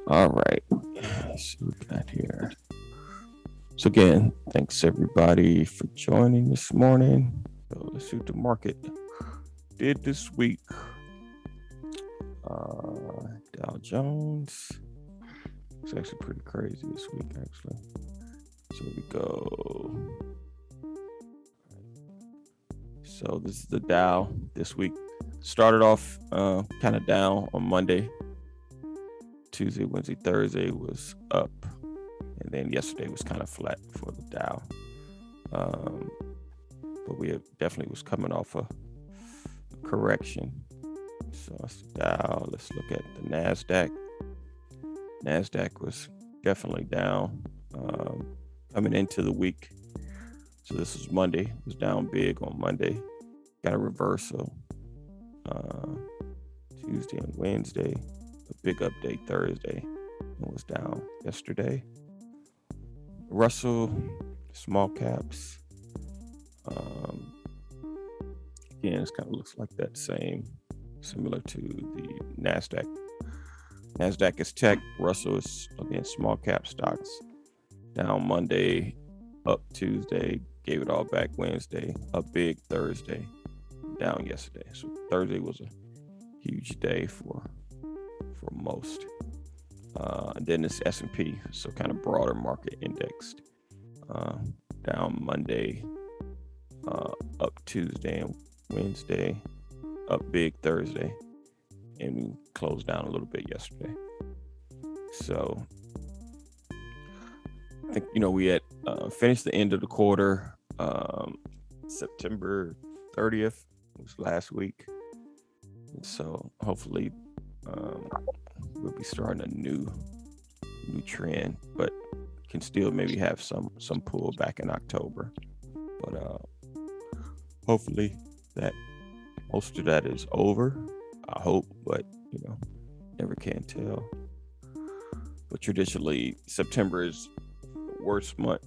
All right. Let's see what we got here. So again, thanks everybody for joining this morning. So let's see what the market did this week. Dow Jones. It's actually pretty crazy this week, actually. So we go. So this is the Dow this week. Started off kind of down on Monday. Tuesday, Wednesday, Thursday was up. And then yesterday was kind of flat for the Dow. But we definitely was coming off a correction. So that's the Dow. Let's look at the Nasdaq. Nasdaq was definitely down coming into the week. So this was Monday. It was down big on Monday. Got a reversal Tuesday and Wednesday. A big update Thursday. It was down yesterday. Russell, small caps. Again, it kind of looks like that same, similar to the Nasdaq. Nasdaq is tech. Russell is, again, small cap stocks. Down Monday, up Tuesday, gave it all back Wednesday, up big Thursday, down yesterday. So Thursday was a huge day for most. And then it's S&P, so kind of broader market indexed. Down Monday, up Tuesday and Wednesday, up big Thursday, and we closed down a little bit yesterday. So I think, we had finished the end of the quarter September 30th, was last week. And so hopefully we'll be starting a new trend, but can still maybe have some pull back in October. But hopefully that most of that is over. I hope, but never can tell. But traditionally, September is the worst month.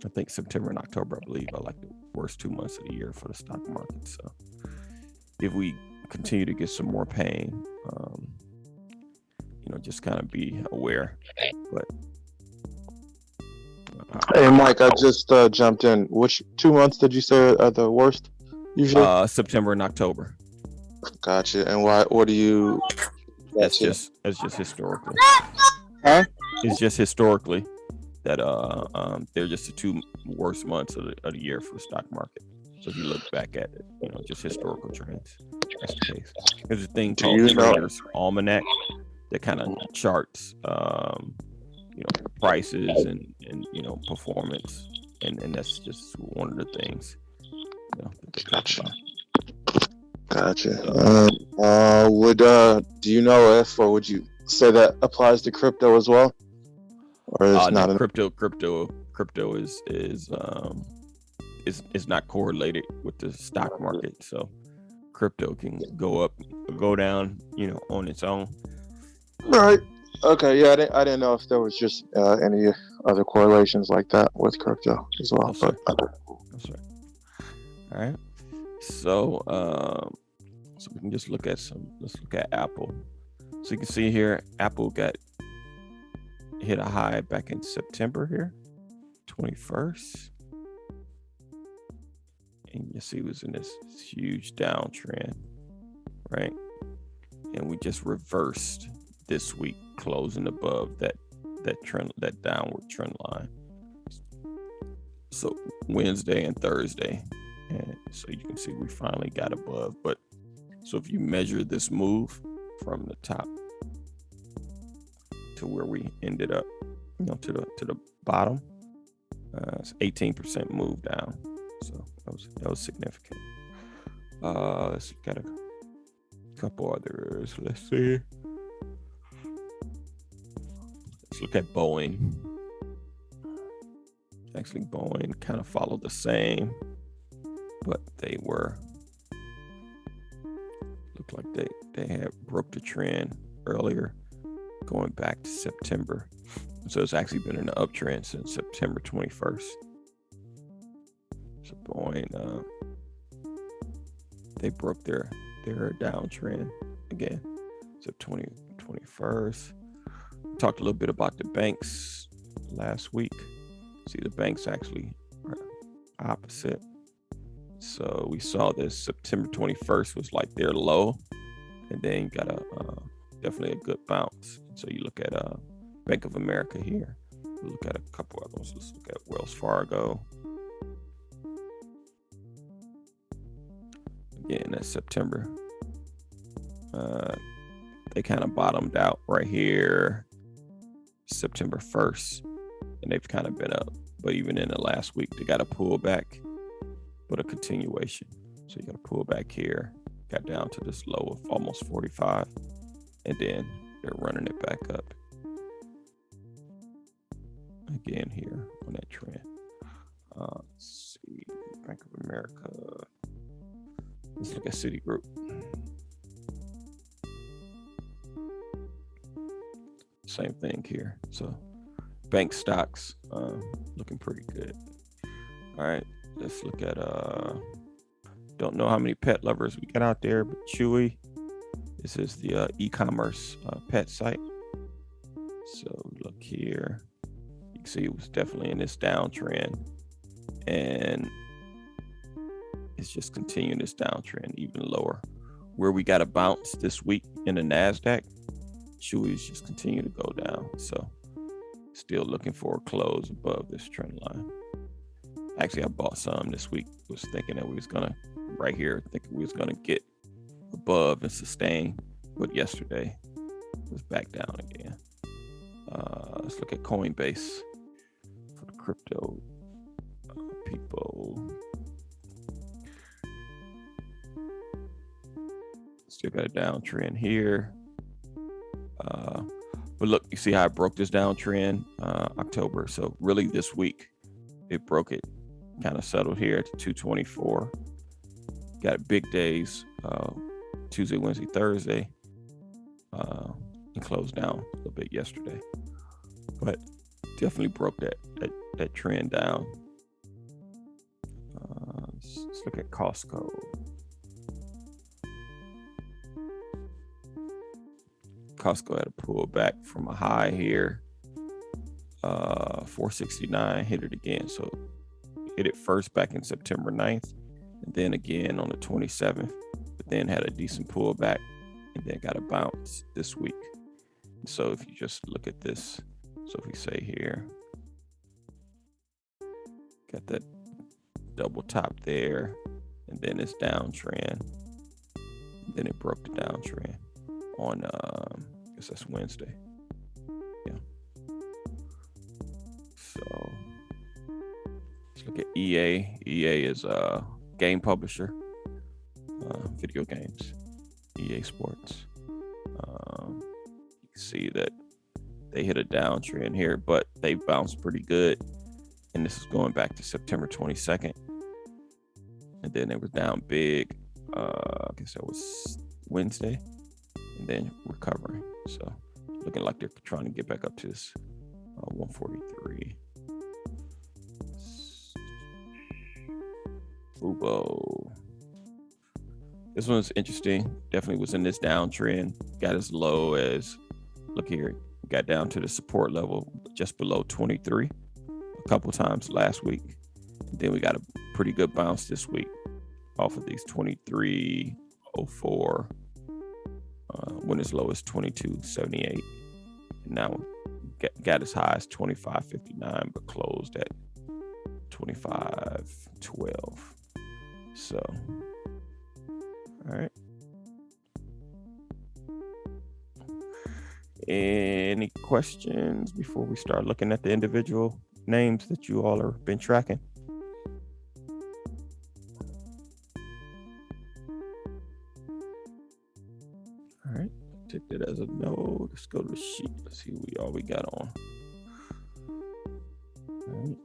I think September and October, I believe, are like the worst 2 months of the year for the stock market. So if we continue to get some more pain, just kind of be aware. But Hey, Mike, I just jumped in. Which 2 months did you say are the worst usually? September and October. Gotcha. And why? What do you? That's just historically. Huh? It's just historically that they're just the two worst months of the year for the stock market. So if you look back at it, just historical trends, that's the case. There's a thing called Trader's Almanac that kind of charts, prices and performance, and that's just one of the things. Gotcha. Do you know if, or would you say that applies to crypto as well, or is not? No, crypto is not correlated with the stock market, so crypto can go up, go down, on its own. Right. Okay. Yeah, I didn't know if there was just any other correlations like that with crypto as well. That's right. All right. So we can just look at let's look at Apple. So you can see here, Apple hit a high back in September here, 21st. And you see it was in this huge downtrend, right? And we just reversed this week, closing above that trend, that downward trend line. So Wednesday and Thursday. And so you can see we finally got above. But so if you measure this move from the top to where we ended up, to the bottom, it's 18% move down. So that was significant. Let's got a couple others. Let's see. Let's look at Boeing. Actually, Boeing kind of followed the same, but they looked like they had broke the trend earlier, going back to September. So it's actually been in an uptrend since September 21st. So Boeing, they broke their downtrend again. So 21st. Talked a little bit about the banks last week. See, the banks actually are opposite. So we saw this September 21st was like their low, and then you got definitely a good bounce. So you look at Bank of America here. We'll look at a couple of those. Let's look at Wells Fargo. Again, that's September. They kind of bottomed out right here September 1st, and they've kind of been up. But even in the last week, they got a pullback, but a continuation. So you got a pullback here, got down to this low of almost 45, and then they're running it back up again here on that trend. Let's see, Bank of America. Let's look at Citigroup. Same thing here. So bank stocks looking pretty good. All right, let's look at don't know how many pet lovers we got out there, but Chewy. This is the e-commerce pet site. So look here. You can see it was definitely in this downtrend, and it's just continuing this downtrend even lower. Where we got a bounce this week in the Nasdaq, Chewy's just continue to go down. So still looking for a close above this trend line. Actually, I bought some this week. Was thinking that we was gonna right here, thinking we was gonna get above and sustain, but yesterday was back down again. Let's look at Coinbase for the crypto people. Still got a downtrend here. But look, you see how I broke this downtrend October. So really this week, it broke it, kind of settled here at 224. Got big days, Tuesday, Wednesday, Thursday, and closed down a little bit yesterday. But definitely broke that trend down. Let's look at Costco. Costco had to pull back from a high here, 469, hit it again. So hit it first back in September 9th, and then again on the 27th, but then had a decent pullback and then got a bounce this week. So if you just look at this, so if we say here, got that double top there, and then it's downtrend, and then it broke the downtrend on I guess that's Wednesday. Yeah. So let's look at EA. EA is a game publisher, video games, EA Sports. You can see that they hit a downtrend here, but they bounced pretty good. And this is going back to September 22nd. And then it was down big. I guess that was Wednesday. And then recovering. So looking like they're trying to get back up to this 143. Fubo. This one's interesting. Definitely was in this downtrend. Got as low as, look here, got down to the support level just below 23 a couple times last week. And then we got a pretty good bounce this week off of these 23.04. When as low as 22.78, and now got as high as 25.59, but closed at 25.12. So, all right. Any questions before we start looking at the individual names that you all have been tracking? All right, take that as a no. Let's go to the sheet. Let's see what we got on. All right.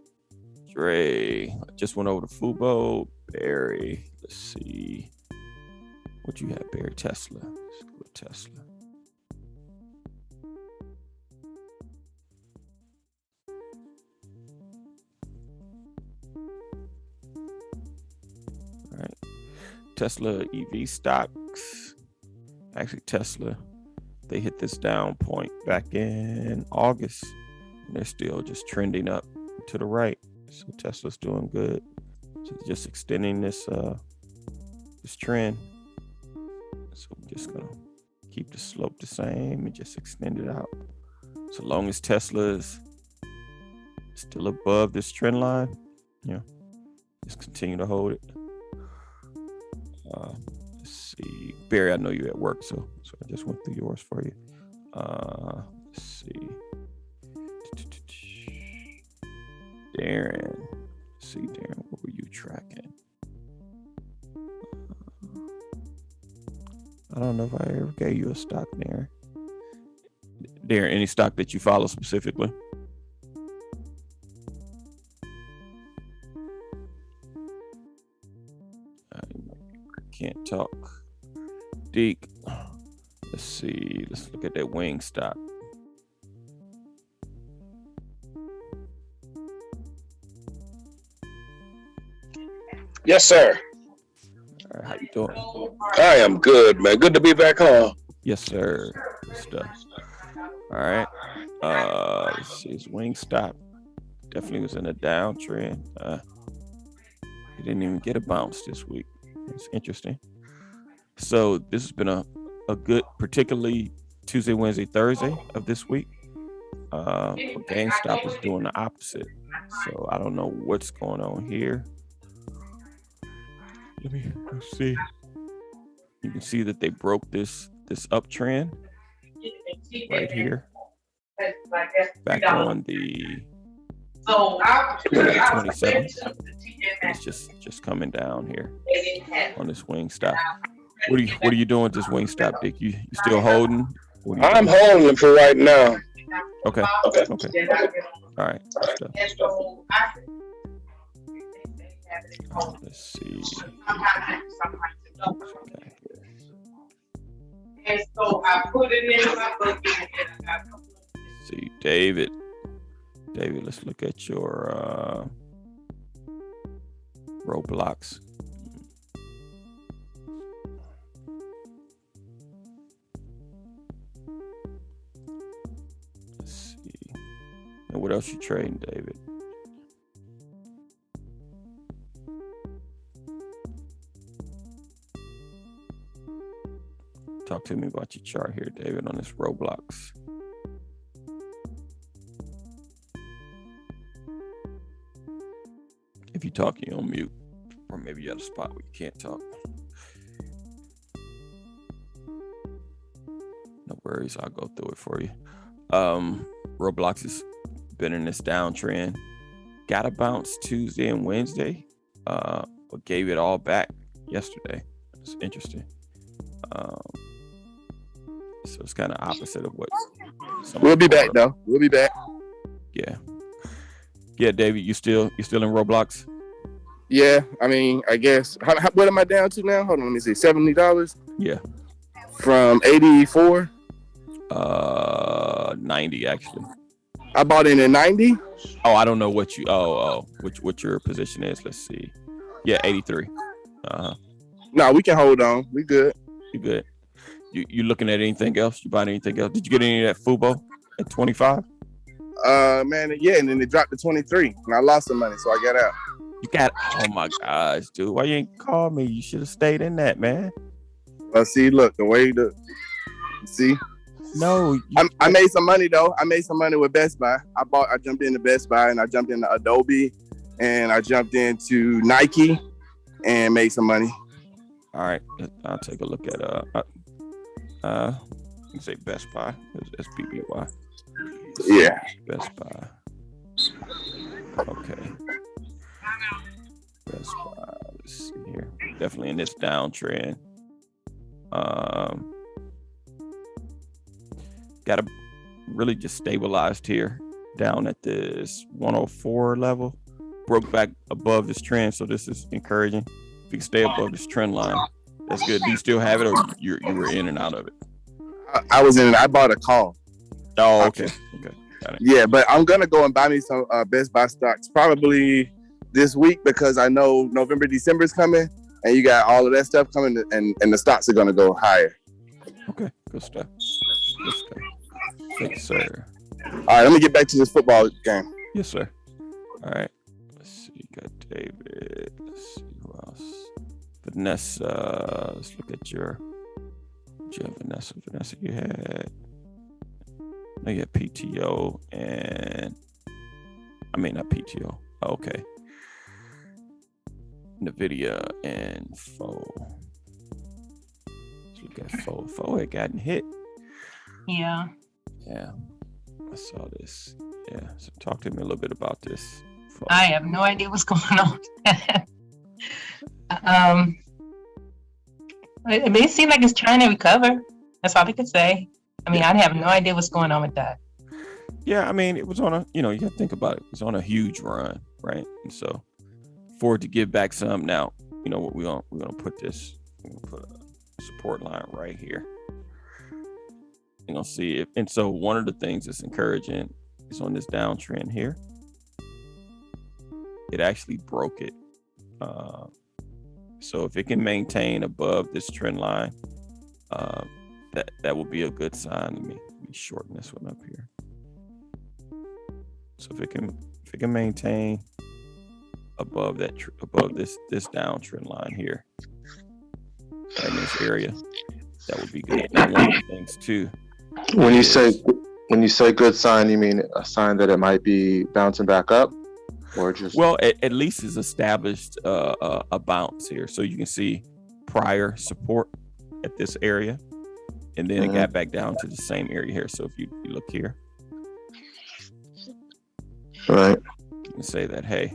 Dre, I just went over to Fubo. Barry, let's see. What you have, Barry? Tesla. Let's go with Tesla. All right. Tesla EV stocks. Actually, Tesla They hit this down point back in August. And they're still just trending up to the right. So Tesla's doing good. So just extending this trend. So we're just gonna keep the slope the same and just extend it out. So long as Tesla is still above this trend line, just continue to hold it. Let's see, Barry, I know you're at work, so I just went through yours for you. Let's see, Darren. Darren, what were you tracking? I don't know if I ever gave you a stock, Darren. Darren, any stock that you follow specifically? I can't talk. Deke. Let's see. Let's look at that wing stock. Yes, sir. All right, how you doing? I am good, man. Good to be back home. Yes, sir. Good stuff. All right. Let's see. His wing stock definitely was in a downtrend. He didn't even get a bounce this week. It's interesting. So this has been a good, particularly Tuesday, Wednesday, Thursday of this week. But GameStop is doing the opposite. So I don't know what's going on here. Let's see. You can see that they broke this uptrend right here. Back on the 27th. It's just coming down here on this wing stop. What are you doing with this wing stop, Dick? You still holding? I'm holding for right now. Okay. All right. Let's see. Okay. And so I put it in my bucket. See, David, let's look at your Roblox. Let's see. And what else you trading, David? Talk to me about your chart here, David, on this Roblox. If you talk, you're on mute, or maybe you're at a spot where you can't talk. No worries, I'll go through it for you. Roblox has been in this downtrend. Got a bounce Tuesday and Wednesday, but gave it all back yesterday. It's interesting. So it's kind of opposite of what. We'll be back though. We'll be back. Yeah, David, you still in Roblox? Yeah, I mean, I guess. What am I down to now? Hold on, let me see. $70. Yeah. From 84. 90 actually. I bought in at 90. Oh, I don't know what you. What your position is? Let's see. Yeah, 83. No, we can hold on. We good. You good? You looking at anything else? You buying anything else? Did you get any of that Fubo at 25? Man, yeah, and then it dropped to 23, and I lost some money, so I got out. You got? Oh my gosh, dude! Why you ain't called me? You should have stayed in that, man. Well, see, look, the way the see. No, I made some money though. I made some money with Best Buy. I jumped into Best Buy, and I jumped into Adobe, and I jumped into Nike, and made some money. All right, I'll take a look at you can say Best Buy. It's SPBY. Yeah. Best Buy. Okay. Best Buy. Let's see here. Definitely in this downtrend. Got to really just stabilized here, down at this 104 level. Broke back above this trend, so this is encouraging. If you can stay above this trend line, that's good. Do you still have it, or you were in and out of it? I was in it. I bought a call. Oh, okay. Got it. Yeah, but I'm gonna go and buy me some Best Buy stocks probably this week, because I know November, December is coming, and you got all of that stuff coming, and the stocks are gonna go higher. Okay, good stuff. Good stuff. Thank you, sir. All right, let me get back to this football game. Yes, sir. All right. Let's see. You got David. Let's see who else. Vanessa. Let's look at your Vanessa. Vanessa, you had. No, you had PTO and. I mean, not PTO. Oh, okay. NVIDIA and Foe. Let's look at Foe. Foe had gotten hit. Yeah. Yeah. I saw this. Yeah. So talk to me a little bit about this. Foe. I have no idea what's going on. It may seem like it's trying to recover. That's all I could say. I mean, I have no idea what's going on with that. Yeah, I mean, it was on a, you got to think about it. It was on a huge run, right? And so for it to give back some, now, you know what, we're gonna put this, we're gonna put a support line right here. You're gonna see it. And so one of the things that's encouraging is on this downtrend here. It actually broke it. So if it can maintain above this trend line, that will be a good sign. Let me shorten this one up here. So if it can maintain above that above this downtrend line here in this area, that would be good. Now, one of the things too. When you say good sign, you mean a sign that it might be bouncing back up, or just? Well, at least it's established a bounce here, so you can see prior support at this area, and then it got back down to the same area here. So if you look here. Right. You can say that, hey,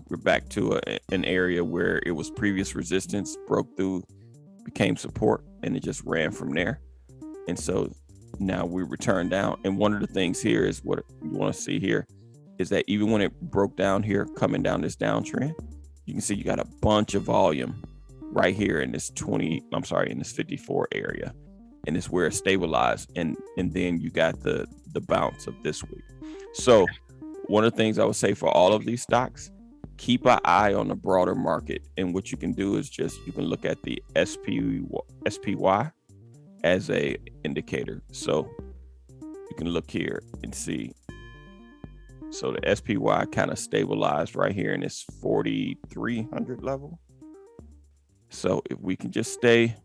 we're back to an area where it was previous resistance, broke through, became support, and it just ran from there. And so now we return down. And one of the things here is what you want to see here is that even when it broke down here, coming down this downtrend, you can see you got a bunch of volume right here in this in this 54 area. And it's where it stabilized. And then you got the bounce of this week. So one of the things I would say for all of these stocks, keep an eye on the broader market. And what you can do is you can look at the SPY as a indicator. So you can look here and see. So the SPY kind of stabilized right here in this 4,300 level. So if we can just stay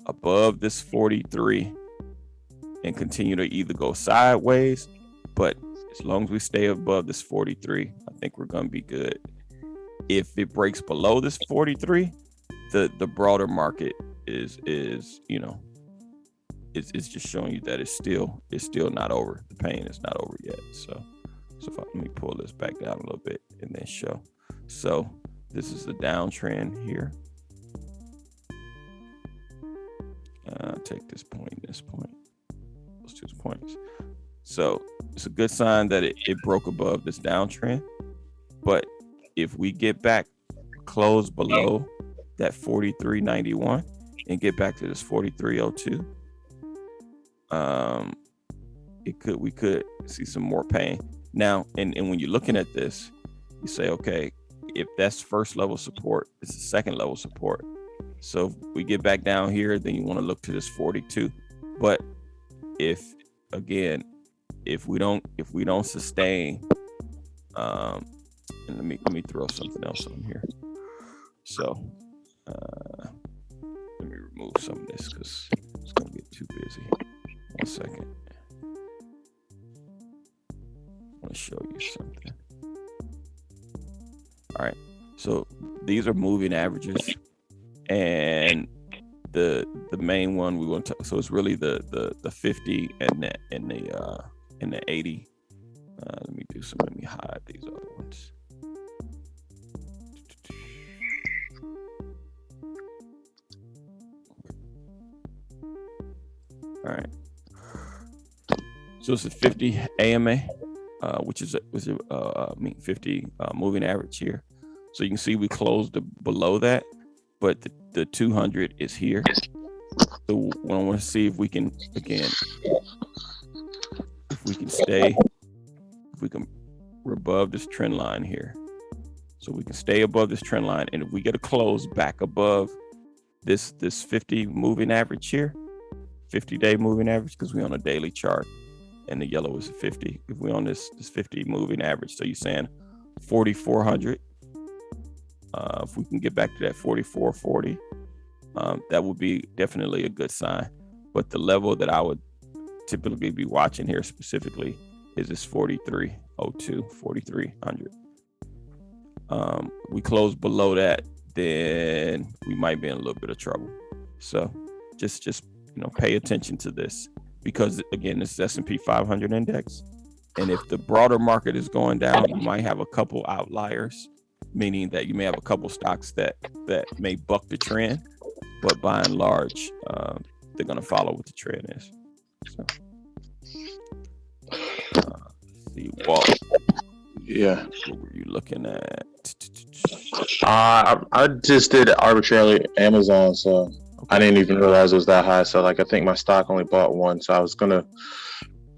above this 43 and continue to either go sideways, but as long as we stay above this 43, I think we're going to be good. If it breaks below this 43, the broader market is it's just showing you that it's still not over. The pain is not over yet. So let me pull this back down a little bit and then show. So this is the downtrend here. Take this point, those 2 points. So it's a good sign that it broke above this downtrend. But if we get back close below that 43.91 and get back to this 43.02, we could see some more pain. Now, and when you're looking at this, you say, okay, if that's first level support, it's the second level support. So if we get back down here, then you want to look to this 42. But if we don't sustain, and let me throw something else on here. So let me remove some of this because it's gonna get too busy. 1 second. I want to show you something. All right. So these are moving averages, and the main one we want to. So it's really the 50 and the 80. Let me hide these other ones. All right. So it's a 50 AMA, which is 50 moving average here. So you can see we closed below that, but the 200 is here. So I want to see if we can we're above this trend line here. So we can stay above this trend line, and if we get a close back above this 50 moving average here, 50-day moving average because we're on a daily chart, and the yellow is a 50. If we're on this 50 moving average, so you're saying 4,400. If we can get back to that 44.40, that would be definitely a good sign. But the level that I would typically be watching here specifically is this 43.02, 4,300. We close below that, then we might be in a little bit of trouble. So just pay attention to this, because again, this is S&P 500 index, and if the broader market is going down, you might have a couple outliers, meaning that you may have a couple stocks that may buck the trend, but by and large, they're going to follow what the trend is. So, see, Walt. Yeah. What were you looking at? I just did arbitrarily Amazon, so I didn't even realize it was that high. So like, I think my stock only bought one, so I was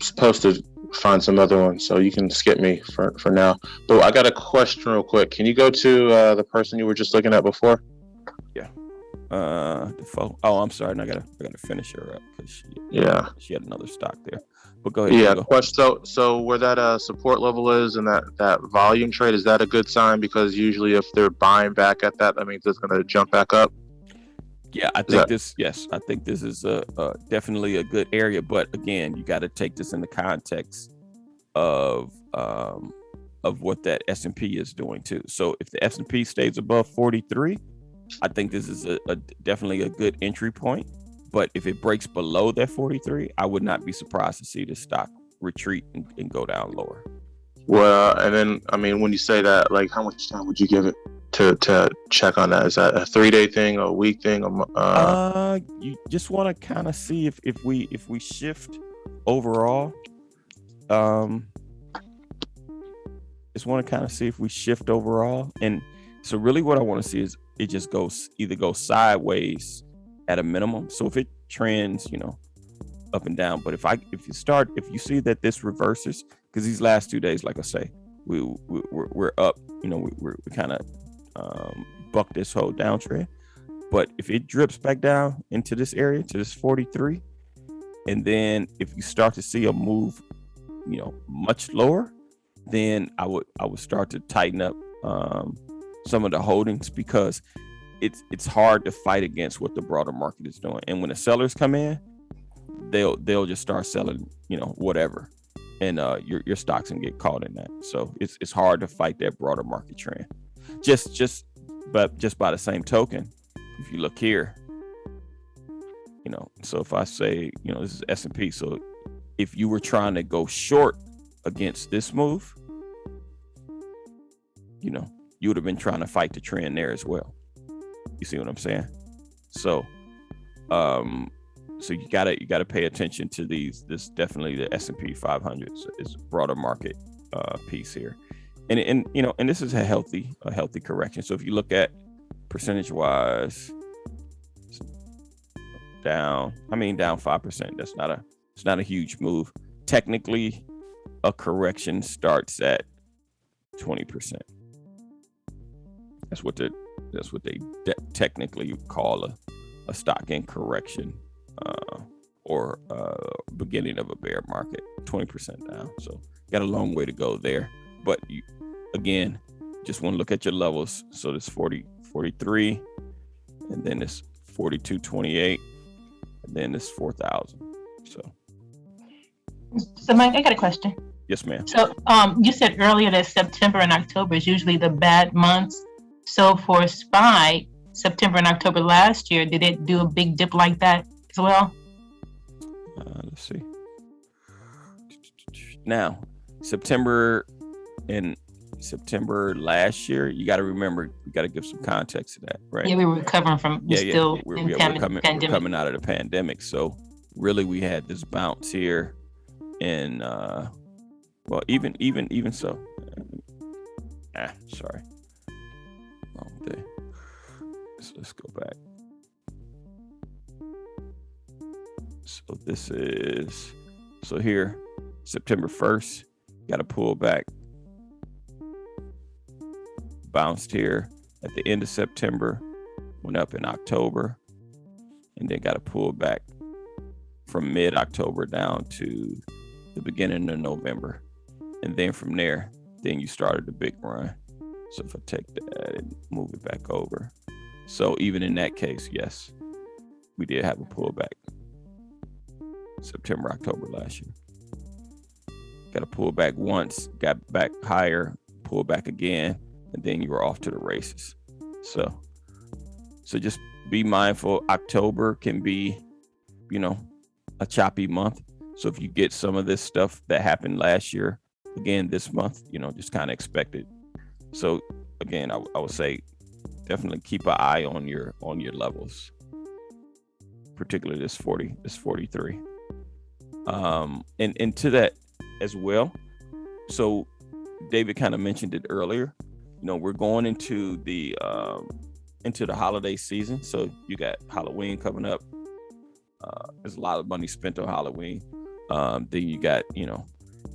supposed to find some other one. So you can skip me for now. But I got a question real quick. Can you go to the person you were just looking at before? Yeah. Default. Oh, I'm sorry. I gotta finish her up because she had another stock there. But go ahead. Yeah. Go. Question. So where that support level is and that volume trade, is that a good sign? Because usually if they're buying back at that means it's going to jump back up. Yeah, I think this is definitely a good area. But again, you got to take this in the context of what that S&P is doing too. So if the S&P stays above 43, I think this is a definitely a good entry point. But if it breaks below that 43, I would not be surprised to see the stock retreat and go down lower. Well, and then, I mean, when you say that, like, how much time would you give it to check on that? Is that a 3-day thing, a week thing? You just want to kind of see if we shift overall. Just want to kind of see if we shift overall. And so really what I want to see is it just either goes sideways at a minimum. So if it trends, up and down, but if you see that this reverses, because these last 2 days, like I say, we're up, we kind of buck this whole downtrend. But if it drips back down into this area, to this 43, and then if you start to see a move, much lower, then I would start to tighten up some of the holdings, because it's hard to fight against what the broader market is doing. And when the sellers come in, they'll just start selling, whatever, and your stocks can get caught in that. So it's hard to fight that broader market trend. But by the same token, if you look here, so if I say, this is S&P, so if you were trying to go short against this move, you would have been trying to fight the trend there as well. You see what I'm saying? So, so you gotta pay attention to these. This definitely the S&P 500 is a broader market piece here, and this is a healthy correction. So if you look at percentage wise, down 5%. It's not a huge move. Technically, a correction starts at 20%. That's what they technically call a stock in correction, or beginning of a bear market. 20% down. So got a long way to go there. But you, again, just want to look at your levels. So this 43, and then this 42.28, and then this 4,000. So Mike, I got a question. Yes, ma'am. So you said earlier that September and October is usually the bad months. So for SPY, September and October last year, did it do a big dip like that as well? Let's see. Now, September last year, you got to remember, you got to give some context to that, right? Yeah, we were recovering from We're coming out of the pandemic. So really, we had this bounce here, and even so. Sorry. Wrong day. So let's go back. So here, September 1st, got to pull back. Bounced here at the end of September, went up in October, and then got to pull back from mid-October down to the beginning of November. And then from there, then you started the big run. So if I take that and move it back over. So even in that case, yes, we did have a pullback. September, October last year. Got to pull back once, got back higher, pull back again, and then you were off to the races. So just be mindful. October can be, a choppy month. So if you get some of this stuff that happened last year, again, this month, just kind of expect it. So again, I would say definitely keep an eye on your levels, particularly this 43. And to that as well. So David kind of mentioned it earlier. We're going into the holiday season. So you got Halloween coming up. There's a lot of money spent on Halloween. Then you got,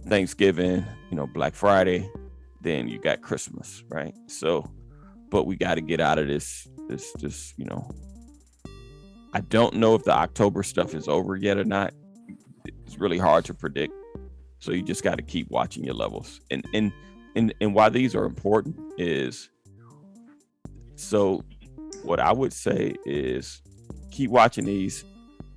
Thanksgiving, Black Friday. Then you got Christmas, right? So, but we got to get out of this, I don't know if the October stuff is over yet or not. It's really hard to predict. So you just got to keep watching your levels. And why these are important is, so what I would say is keep watching these,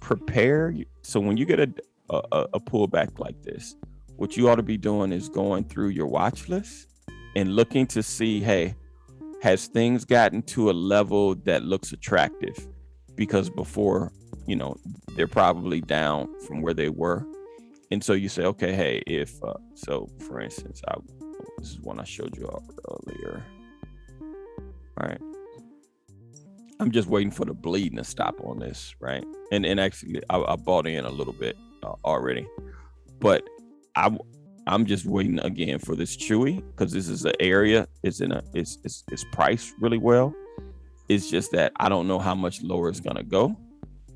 prepare. So when you get a pullback like this, what you ought to be doing is going through your watch list and looking to see, hey, has things gotten to a level that looks attractive? Because before, they're probably down from where they were. And so you say, okay, hey, if, so for instance, this is one I showed you earlier. All right. I'm just waiting for the bleeding to stop on this, right? And actually, I bought in a little bit already, but I'm just waiting again for this Chewy, because this is an area, it's priced really well. It's just that I don't know how much lower it's gonna go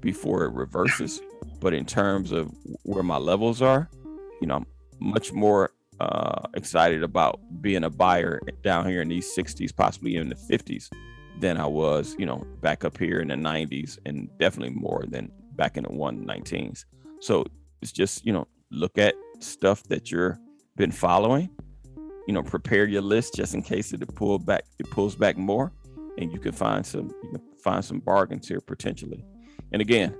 before it reverses. But in terms of where my levels are, I'm much more excited about being a buyer down here in these 60s, possibly in the 50s, than I was, back up here in the 90s, and definitely more than back in the 119s. So it's just, look at stuff that you're been following, prepare your list just in case it pulls back more, and you can find some bargains here potentially. And again,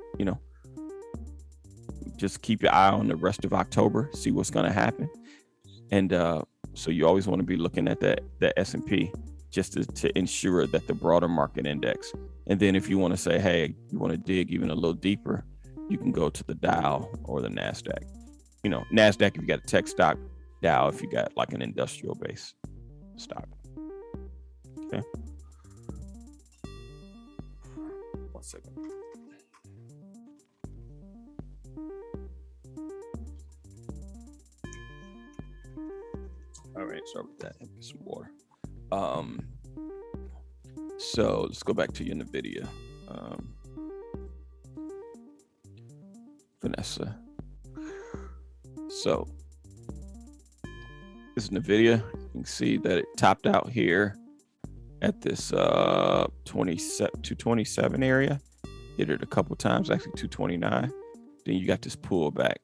just keep your eye on the rest of October, see what's going to happen. And so you always want to be looking at that S&P just to ensure that the broader market index. And then if you want to say, hey, you want to dig even a little deeper, you can go to the Dow or the Nasdaq. Nasdaq if you got a tech stock, Dow if you got like an industrial base stock. Okay. 1 second. All right, sorry about that. Get some water. So let's go back to your NVIDIA. Vanessa. So this NVIDIA, you can see that it topped out here at this 227 area. Hit it a couple times, actually 229. Then you got this pullback.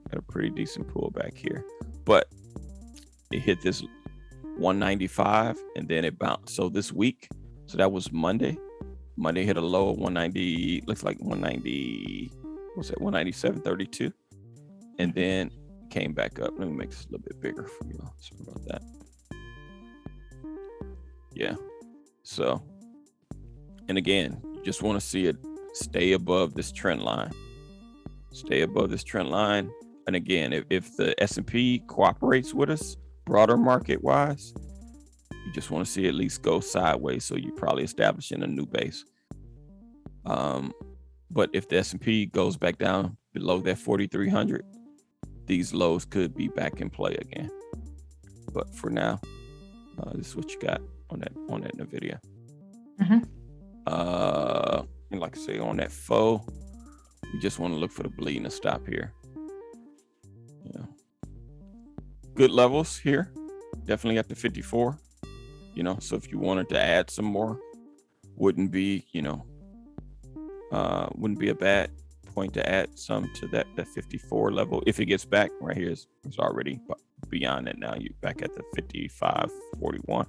Got a pretty decent pullback here. But it hit this 195 and then it bounced. So this week, so that was Monday. Monday hit a low of 190, looks like 190, what's that, 197.32. And then came back up. Let me make this a little bit bigger for you. Sorry about that. Yeah. So, and again, you just want to see it stay above this trend line. Stay above this trend line. And again, if the S&P cooperates with us, broader market wise, you just want to see at least go sideways. So you're probably establishing a new base. But if the S&P goes back down below that 4,300, these lows could be back in play again. But for now, this is what you got on that NVIDIA. Mm-hmm. And like I say, on that FO, you just want to look for the bleeding to stop here. Yeah. Good levels here. Definitely at the 54. So if you wanted to add some more, wouldn't be a bad point to add some to that 54 level. If it gets back right here, it's already beyond that now. You're back at the 55.41.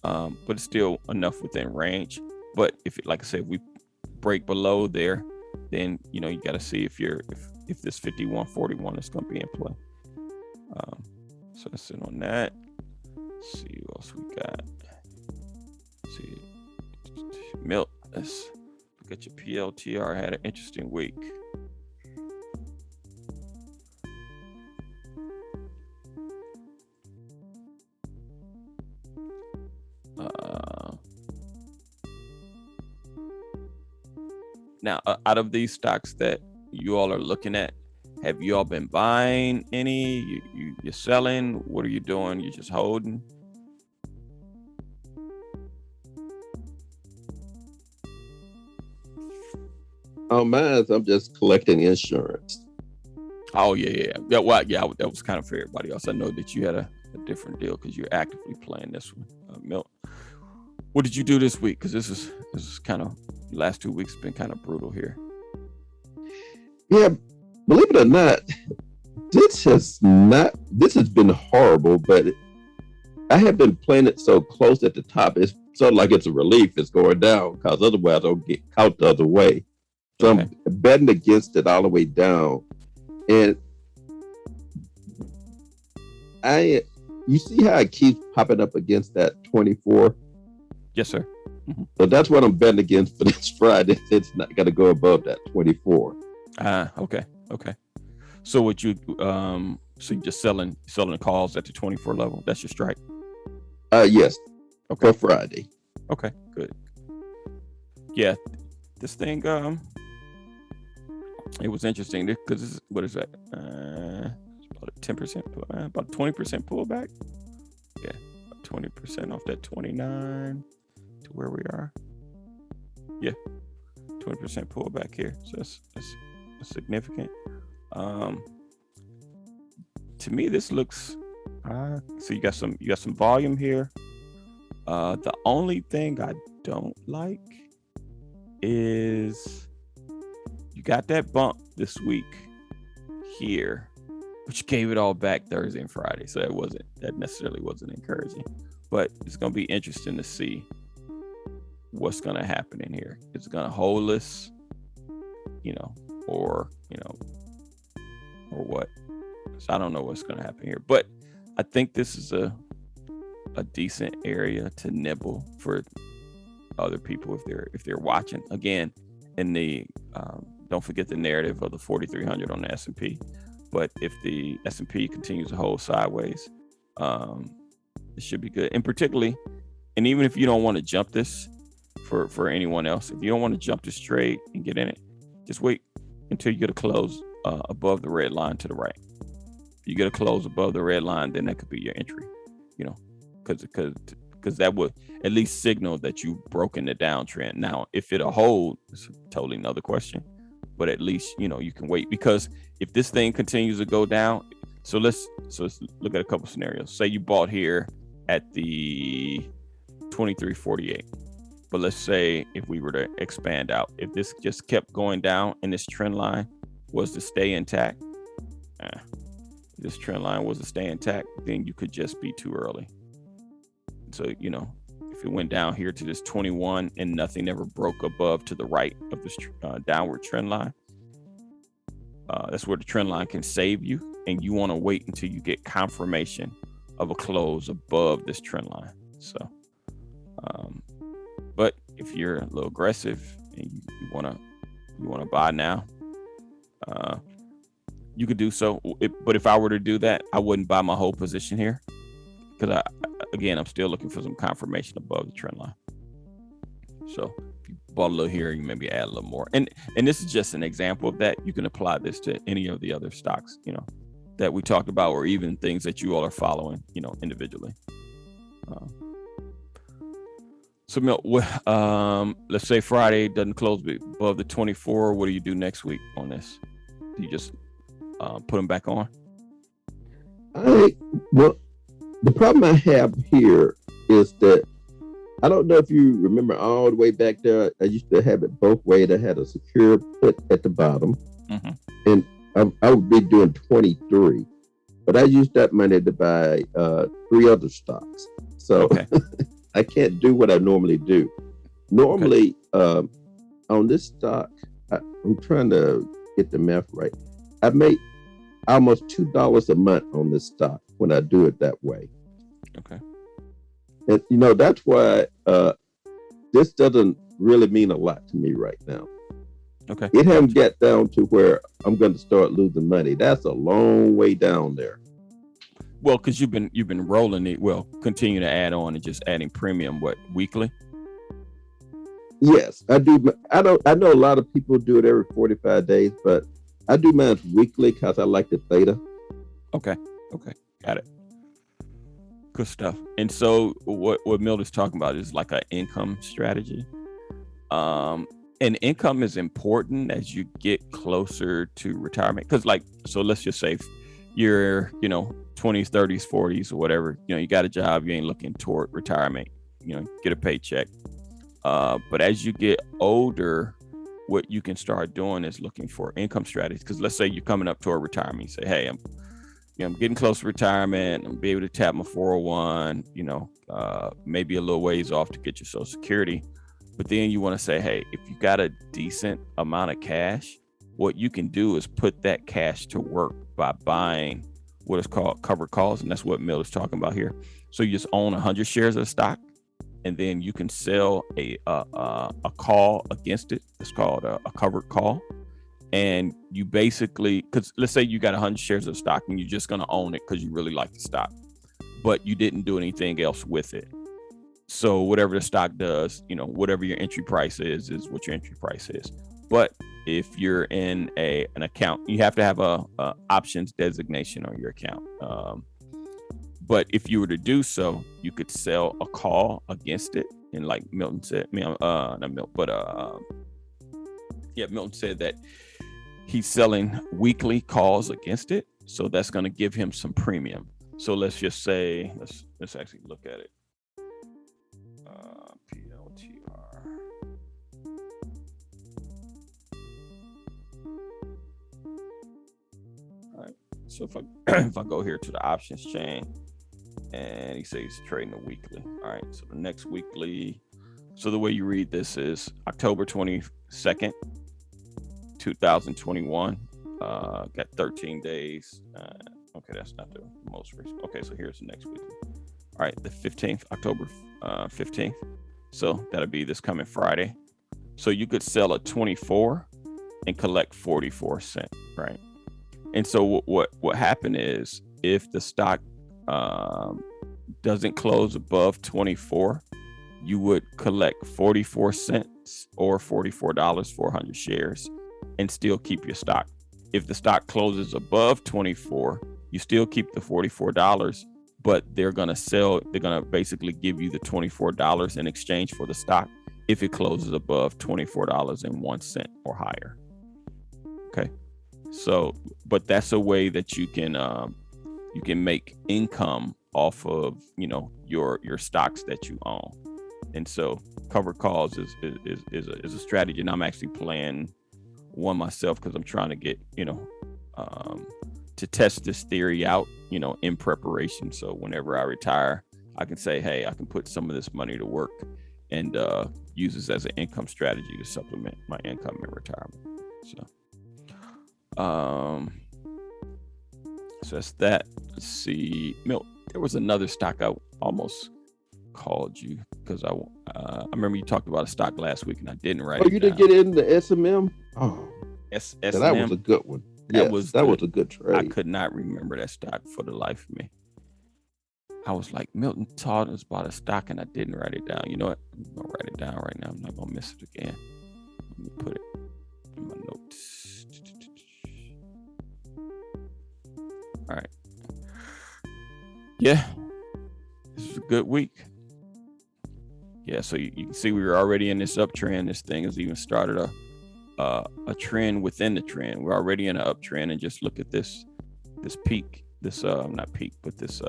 But it's still enough within range. But if it, like I said, if we break below there, then you got to see if this 51.41 is going to be in play. So let's sit on that. Let's see what else we got. Let's see, Milt. Let's look at your PLTR. Had an interesting week. Now, out of these stocks that you all are looking at, have you all been buying any? You're selling? What are you doing? You're just holding? On mine, I'm just collecting insurance. Oh yeah. Well, yeah, that was kind of for everybody else. I know that you had a different deal because you're actively playing this one. Milt, what did you do this week? Because this is kind of, last 2 weeks have been kind of brutal here. Yeah, believe it or not, this has been horrible, but I have been playing it so close at the top. It's sort of like it's a relief it's going down, because otherwise I'll get caught the other way. So okay. I'm betting against it all the way down. And you see how it keeps popping up against that 24? Yes, sir. Mm-hmm. So that's what I'm betting against for this Friday. It's not going to go above that 24. Okay. So what you so you just selling the calls at the 24 level? That's your strike? Yes. Okay. For Friday. Okay, good. Yeah, this thing it was interesting because what is that? About a 10%, about 20% pullback. Yeah, about 20% off that 29 to where we are. Yeah, 20% pullback here. So that's significant. To me, this looks. So you got some volume here. The only thing I don't like is you got that bump this week here, but you gave it all back Thursday and Friday, so that necessarily wasn't encouraging. But it's gonna be interesting to see what's gonna happen in here. It's gonna hold us, or what. So I don't know what's gonna happen here, but I think this is a decent area to nibble for other people if they're watching. Again, in the don't forget the narrative of the 4,300 on the S&P. But if the S&P continues to hold sideways, it should be good. And particularly, and even if you don't want to jump this for anyone else, if you don't want to jump this trade and get in it, just wait until you get a close above the red line to the right. If you get a close above the red line, then that could be your entry, because that would at least signal that you've broken the downtrend. Now, if it'll hold, it's a totally another question, but at least, you can wait, because if this thing continues to go down, so let's look at a couple scenarios. Say you bought here at the 23.48, but let's say if we were to expand out, if this just kept going down and this trend line was to stay intact, then you could just be too early. So, if it went down here to this 21 and nothing ever broke above to the right of this downward trend line, that's where the trend line can save you. And you want to wait until you get confirmation of a close above this trend line. So, but if you're a little aggressive and you want to buy now, you could do so. But if I were to do that, I wouldn't buy my whole position here, because I'm still looking for some confirmation above the trend line. So if you bought a little here, you maybe add a little more. And this is just an example of that. You can apply this to any of the other stocks, that we talked about, or even things that you all are following, individually. So Milt, let's say Friday doesn't close above the 24. What do you do next week on this? Do you just put them back on? Well, the problem I have here is that I don't know if you remember all the way back there. I used to have it both ways. I had a secure put at the bottom, and I would be doing 23. But I used that money to buy 3 other stocks. So I can't do what I normally do. Normally, on this stock, I'm trying to get the math right. I make almost $2 a month on this stock when I do it that way. Okay. And that's why this doesn't really mean a lot to me right now. Okay. It hasn't got down to where I'm going to start losing money. That's a long way down there. Well, because you've been rolling it. Well, continue to add on and just adding premium. What, weekly? Yes, I do. I know a lot of people do it every 45 days, but I do mine weekly because I like the theta. Okay. Got it. Good stuff. And so what Milt is talking about is like an income strategy. And income is important as you get closer to retirement. Because so let's just say you're, 20s, 30s, 40s or whatever, you got a job, you ain't looking toward retirement, get a paycheck. But as you get older, what you can start doing is looking for income strategies. Because let's say you're coming up toward retirement, you say, hey, I'm getting close to retirement. I'm be able to tap my 401, maybe a little ways off to get your Social Security. But then you want to say, hey, if you got a decent amount of cash, what you can do is put that cash to work by buying what is called covered calls. And that's what Milt is talking about here. So you just own 100 shares of stock, and then you can sell a call against it. It's called a covered call. And you basically, because let's say you got 100 shares of stock and you're just going to own it because you really like the stock, but you didn't do anything else with it. So whatever the stock does, whatever your entry price is what your entry price is. But if you're in an account, you have to have a options designation on your account. But if you were to do so, you could sell a call against it. And like Milton said, not Milton, but Milton said that he's selling weekly calls against it. So that's going to give him some premium. So let's just say, let's actually look at it. PLTR. All right. So if I go here to the options chain, and he says he's trading a weekly. All right. So the next weekly. So the way you read this is October 22nd, 2021. Got 13 days. Okay, that's not the most recent. Okay, so here's the next weekly. All right, the 15th, October 15th. So that'll be this coming Friday. So you could sell a 24 and collect 44 cents, right? And so what happened is if the stock doesn't close above 24, you would collect 44 cents or $44 for 100 shares and still keep your stock. If the stock closes above 24, you still keep the $44, but they're going to basically give you the $24 in exchange for the stock if it closes above $24.01 or higher. Okay. So, but that's a way that you can make income off of, your stocks that you own. And so covered calls is a strategy. And I'm actually playing one myself because I'm trying to get, to test this theory out, in preparation. So whenever I retire, I can say, hey, I can put some of this money to work and use this as an income strategy to supplement my income in retirement. So that's that. Let's see. Milt, there was another stock I almost called you because I remember you talked about a stock last week and I didn't write it down. You didn't get into SMM? Oh, SMM? That was a good one. That was a good trade. I could not remember that stock for the life of me. I was like, Milton taught us about a stock and I didn't write it down. You know what? I'm going to write it down right now. I'm not going to miss it again. Let me put it in my notes. All right. Yeah. This is a good week. Yeah, so you can see we were already in this uptrend. This thing has even started a trend within the trend. We're already in an uptrend, and just look at this peak, this not peak, but this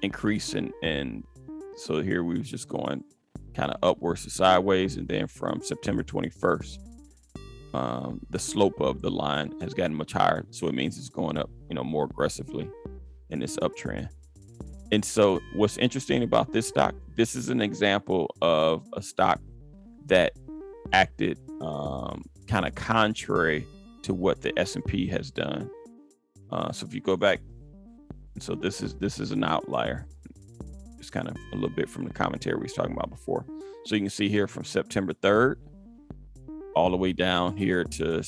increase in So here we was just going kind of upwards to sideways, and then from September 21st, the slope of the line has gotten much higher. So it means it's going up, more aggressively in this uptrend. And so what's interesting about this stock, this is an example of a stock that acted kind of contrary to what the S&P has done. So if you go back, so this is an outlier. It's kind of a little bit from the commentary we was talking about before. So you can see here from September 3rd all the way down here to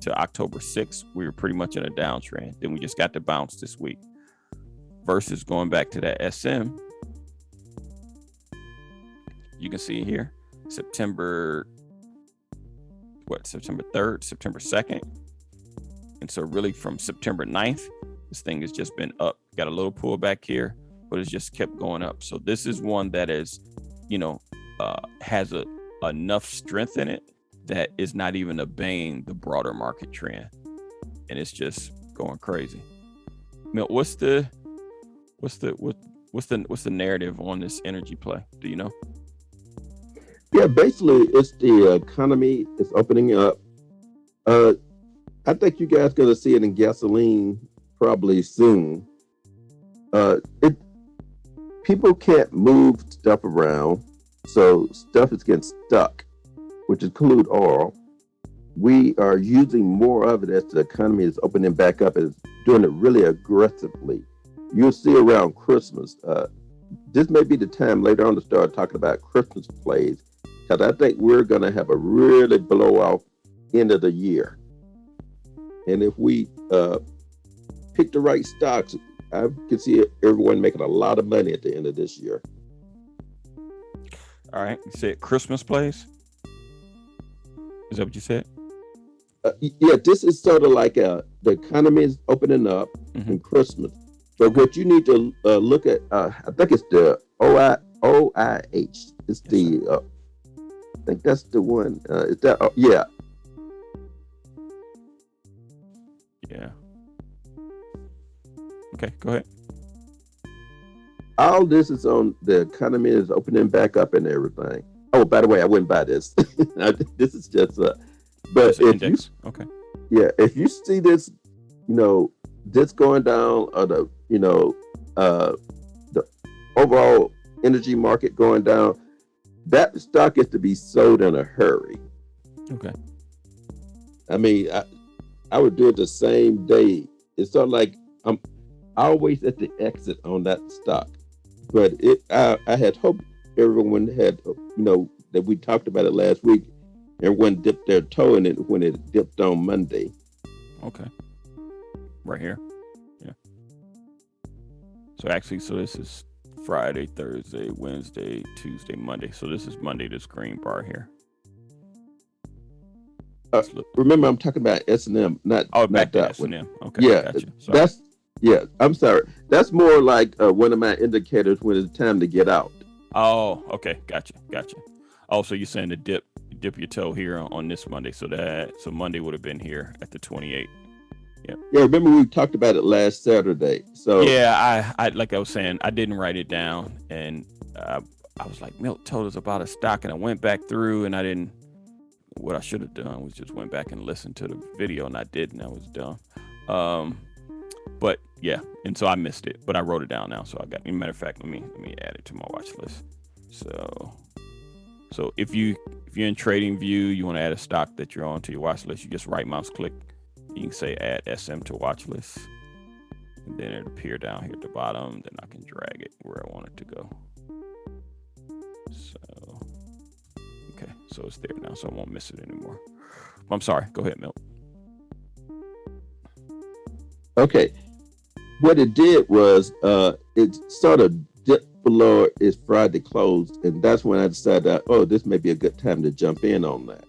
October 6th, we were pretty much in a downtrend. Then we just got to bounce this week. Versus going back to that SM, you can see here September 3rd, September 2nd. And so really from September 9th, this thing has just been up. Got a little pullback here, but it's just kept going up. So this is one that is, has enough strength in it that is not even obeying the broader market trend. And it's just going crazy. Milt, what's the narrative on this energy play? Do you know? Yeah, basically it's the economy is opening up. I think you guys gonna see it in gasoline probably soon. People can't move stuff around, so stuff is getting stuck, which include oil. We are using more of it as the economy is opening back up and doing it really aggressively. You'll see around Christmas. This may be the time later on to start talking about Christmas plays, because I think we're going to have a really blowout end of the year. And if we pick the right stocks, I can see everyone making a lot of money at the end of this year. All right. You said Christmas plays? Is that what you said? Yeah, this is sort of like the economy is opening up in Christmas. But what you need to look at, I think it's the OIH. It's the, I think that's the one. Is that? Yeah. Yeah. Okay, go ahead. All this is on the economy is opening back up and everything. Oh, by the way, I wouldn't buy this. This is just but if index. Okay. Yeah, if you see this, this going down, or the the overall energy market going down, that stock is to be sold in a hurry. Okay. I mean, I would do it the same day. It's sort of like I'm always at the exit on that stock, but I had hoped everyone had, that we talked about it last week. Everyone dipped their toe in it when it dipped on Monday. Okay. Right here. Yeah. So actually, this is Friday, Thursday, Wednesday, Tuesday, Monday. So this is Monday, this green bar here. Remember, I'm talking about S&M, not back to that S&M. one. Okay. Yeah, gotcha. I'm sorry. That's more like one of my indicators when it's time to get out. Oh, okay. Gotcha. Oh, so you're saying to dip your toe here on this Monday. So Monday would have been here at the 28. Yeah. Yeah. Remember we talked about it last Saturday. So yeah, I like I was saying, I didn't write it down, and I was like, Milt told us about a stock, and I went back through, and I didn't. What I should have done was just went back and listened to the video, and I didn't. I was dumb. But yeah, and so I missed it, but I wrote it down now. So I got. As a matter of fact, let me add it to my watch list. So if you're in TradingView, you want to add a stock that you're on to your watch list, you just right mouse click. You can say add SM to watch list, and then it'll appear down here at the bottom. Then I can drag it where I want it to go. So, okay, so it's there now, so I won't miss it anymore. I'm sorry. Go ahead, Milt. Okay. What it did was it sort of dipped below its Friday close, and that's when I decided, this may be a good time to jump in on that.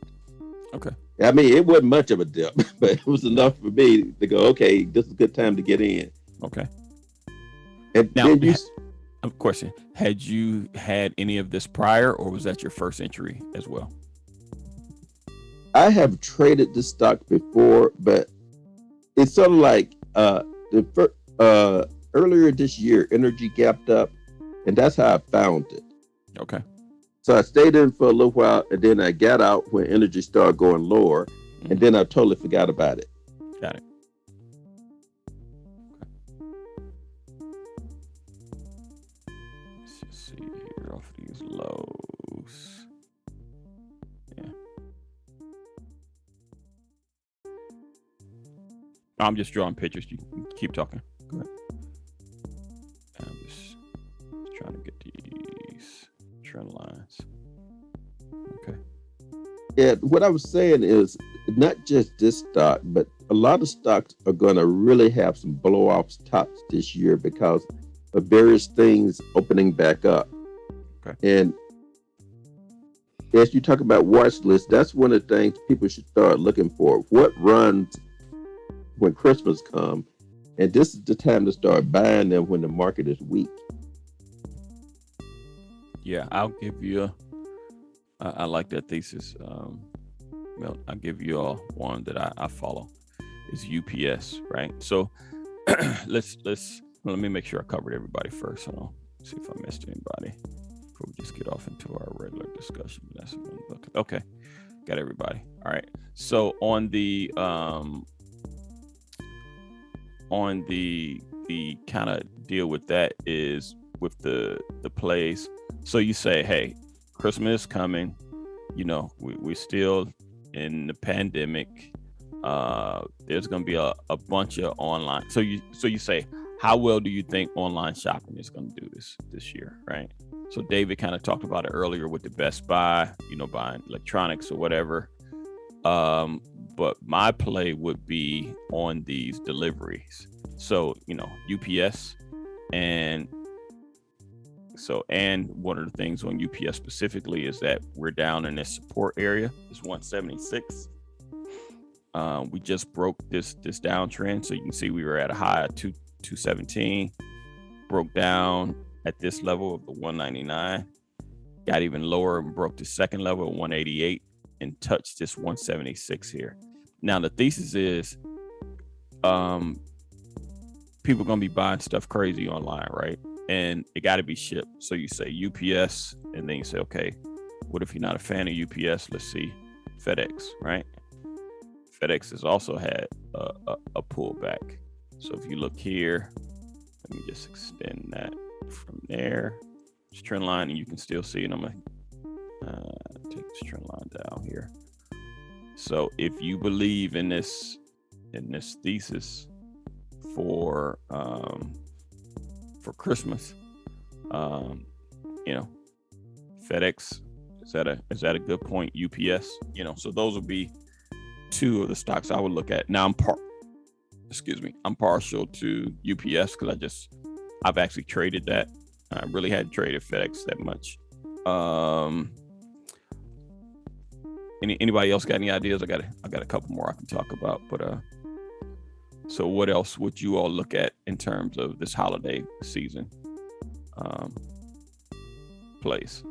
Okay. I mean, it wasn't much of a dip, but it was enough for me to go, okay, this is a good time to get in. Okay. And now, then a question: had you had any of this prior, or was that your first entry as well? I have traded this stock before, but it's sort of like earlier this year, energy gapped up, And that's how I found it. Okay. So I stayed in for a little while, and then I got out when energy started going lower, and then I totally forgot about it. Got it. Let's just see here off these lows. Yeah. I'm just drawing pictures. You can keep talking. Go ahead. I'm just trying to get these trend lines. Okay. Yeah, what I was saying is not just this stock, but a lot of stocks are going to really have some blow-off tops this year because of various things opening back up. Okay. And as you talk about watch lists, that's one of the things people should start looking for. What runs when Christmas comes? And this is the time to start buying them when the market is weak. Yeah, I'll give you I like that thesis. Well, I'll give you all one that I follow. Is UPS, right? So let me make sure I covered everybody first. Hold on. See if I missed anybody before we just get off into our regular discussion. That's okay. Got everybody. All right. So on the kind of deal with that is with the plays. So you say, hey, Christmas is coming. You know, we're still in the pandemic. There's going to be a bunch of online. So you say, how well do you think online shopping is going to do this year, right? So David kind of talked about it earlier with the Best Buy, you know, buying electronics or whatever. But my play would be on these deliveries. So, you know, UPS and one of the things on UPS specifically is that we're down in this support area. It's 176. We just broke this downtrend. So you can see we were at a high of 217, broke down at this level of the 199, got even lower and broke the second level of 188 and touched this 176 here. Now the thesis is people are going to be buying stuff crazy online, right? And it got to be shipped. So you say UPS, and then you say, okay, what if you're not a fan of UPS? Let's see FedEx, right? FedEx has also had a pullback. So if you look here, let me just extend that from there. This trend line, and you can still see it. I'm going to take this trend line down here. So if you believe in this thesis for Christmas, you know, FedEx is that a good point? UPS, you know, so those would be two of the stocks I would look at. Now I'm partial to UPS because I've actually traded that. I really hadn't traded FedEx that much. Anybody else got any ideas? I got a couple more I can talk about, but so what else would you all look at in terms of this holiday season plays?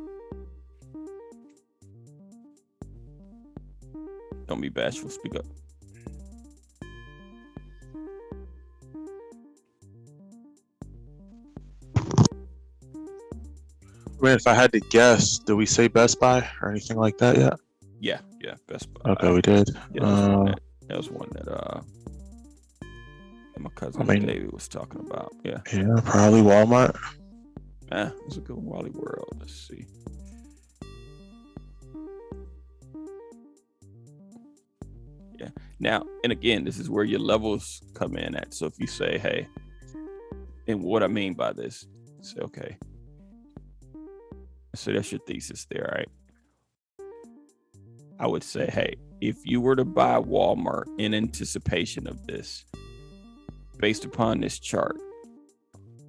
Don't be bashful, speak up. I mean, if I had to guess, did we say Best Buy or anything like that yet? Yeah, Best Buy. Okay, we did. Yeah, that was one that my cousin David was talking about. Yeah, probably Walmart. It's a good Wally World. Let's see. Yeah. Now, and again, this is where your levels come in at. So if you say, hey, and what I mean by this, say, okay. So that's your thesis there, right? I would say, hey, if you were to buy Walmart in anticipation of this, based upon this chart,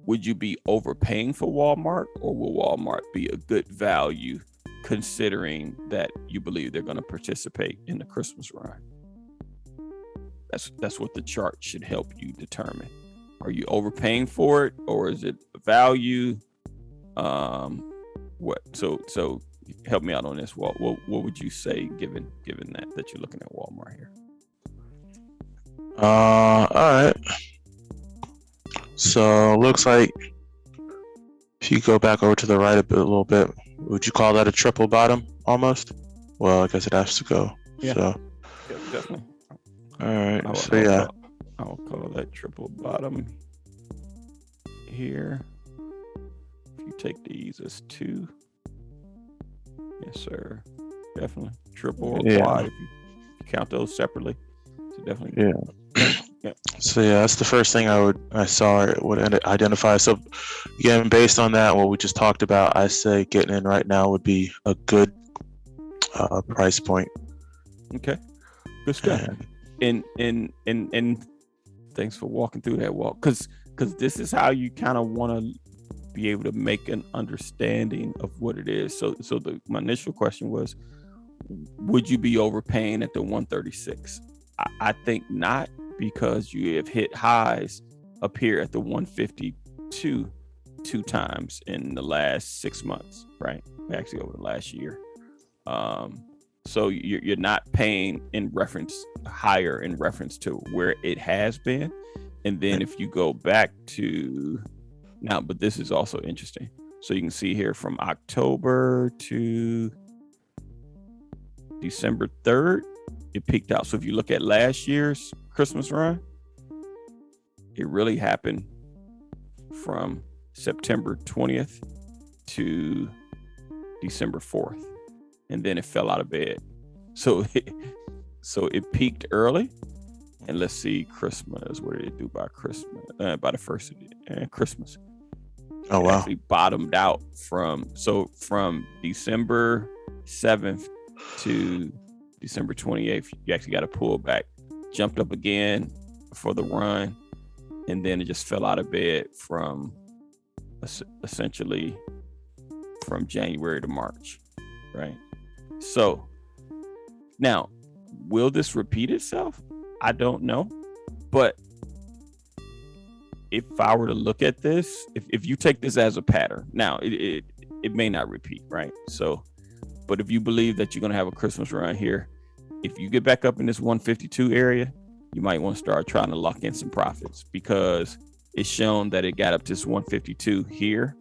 would you be overpaying for Walmart, or will Walmart be a good value considering that you believe they're going to participate in the Christmas run? That's what the chart should help you determine. Are you overpaying for it, or is it value? What? So help me out on this. What would you say given that you're looking at Walmart here? All right. So looks like If you go back over to the right a little bit, would you call that a triple bottom almost? Well, I guess it has to go. Yeah. So, Yeah, definitely. all right. I will call that triple bottom here. If you take these as 2, yes, sir. Definitely triple or quad if you count those separately. So definitely. Yeah. So that's the first thing I saw it would identify. So again, based on that, what we just talked about, I say getting in right now would be a good price point. Okay, good stuff. And thanks for walking through that walk, because this is how you kind of want to be able to make an understanding of what it is. So my initial question was, would you be overpaying at the 136? I think not, because you have hit highs up here at the 152 2 times in the last 6 months, right? Actually over the last year. So you're not paying higher in reference to where it has been. And then if you go back to now, but this is also interesting. So you can see here from October to December 3rd, it peaked out. So if you look at last year's Christmas run, it really happened from September 20th to December 4th. And then it fell out of bed. So it peaked early. And let's see, Christmas. What did it do by Christmas? By the first of Christmas. Oh, wow. It actually bottomed out from December 7th to December 28th. You actually got to pull back. Jumped up again for the run. And then it just fell out of bed from essentially from January to March, right? So now, will this repeat itself? I don't know. But if I were to look at this, if you take this as a pattern, now it may not repeat, right? So, but if you believe that you're going to have a Christmas run here, if you get back up in this 152 area, you might want to start trying to lock in some profits, because it's shown that it got up to this 152 here,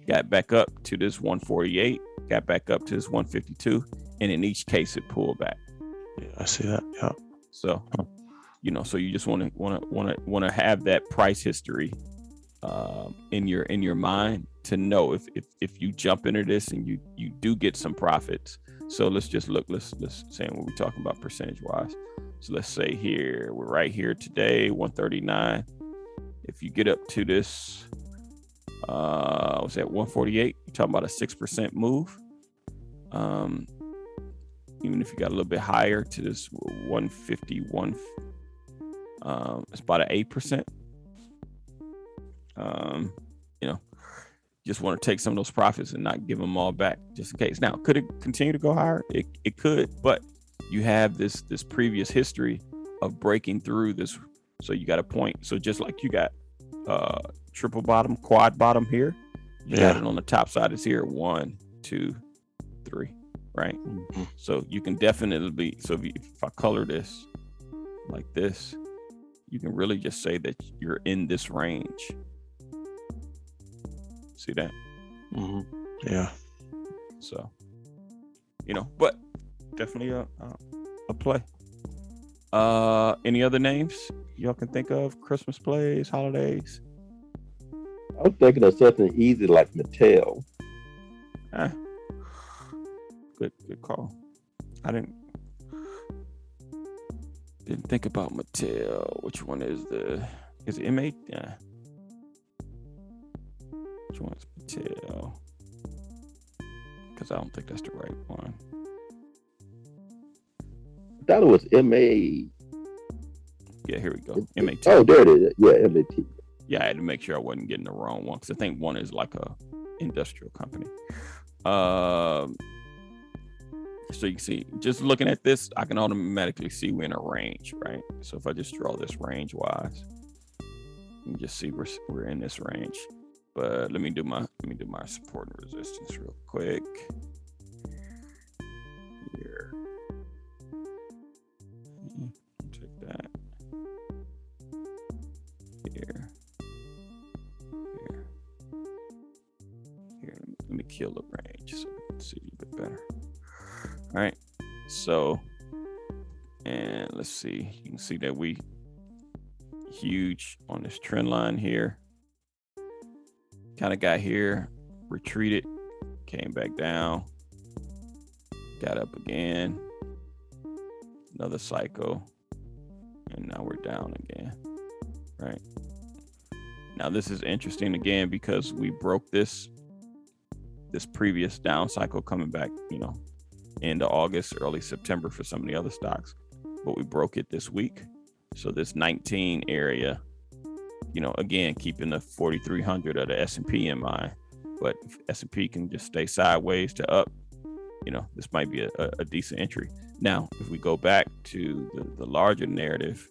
got back up to this 148, got back up to this 152, and in each case it pulled back. Yeah, I see that. Yeah. So, so you just want to have that price history in your mind to know if you jump into this and you do get some profits. So let's just look. Let's say what we're talking about percentage wise. So let's say here we're right here today, 139. If you get up to this, what's that, 148? You're talking about a 6% move. Even if you got a little bit higher to this 151, it's about an 8%. Just want to take some of those profits and not give them all back just in case. Now, could it continue to go higher? It could, but you have this previous history of breaking through this. So you got a point. So just like you got triple bottom, quad bottom here, you got it on the top side. It's here 1, 2, 3, right? Mm-hmm. So you can definitely be. So if I color this like this, you can really just say that you're in this range. See that? Mm-hmm. Yeah. So, but definitely a play. Any other names y'all can think of? Christmas plays, holidays? I was thinking of something easy like Mattel. Good call. I didn't think about Mattel. Which one is it M8? Yeah. Which one's Mattel? Because I don't think that's the right one. I thought it was MA. Yeah, here we go. MAT. Oh, there it is. Yeah, MAT. Yeah, I had to make sure I wasn't getting the wrong one, because I think one is like a industrial company. So you can see, just looking at this, I can automatically see we're in a range, right? So if I just draw this range wise, you can just see we're in this range. But let me do my support and resistance real quick. Here. Check that. Here. kill the range so we can see a bit better. All right. So, and let's see. You can see that we huge on this trend line here. Kind of got here, retreated, came back down, got up again, another cycle, and now we're down again, right? Now this is interesting again because we broke this previous down cycle coming back, end of August, early September for some of the other stocks, but we broke it this week. So this 19 area, again, keeping the 4,300 of the S&P in mind, but if S&P can just stay sideways to up, this might be a decent entry. Now, if we go back to the larger narrative,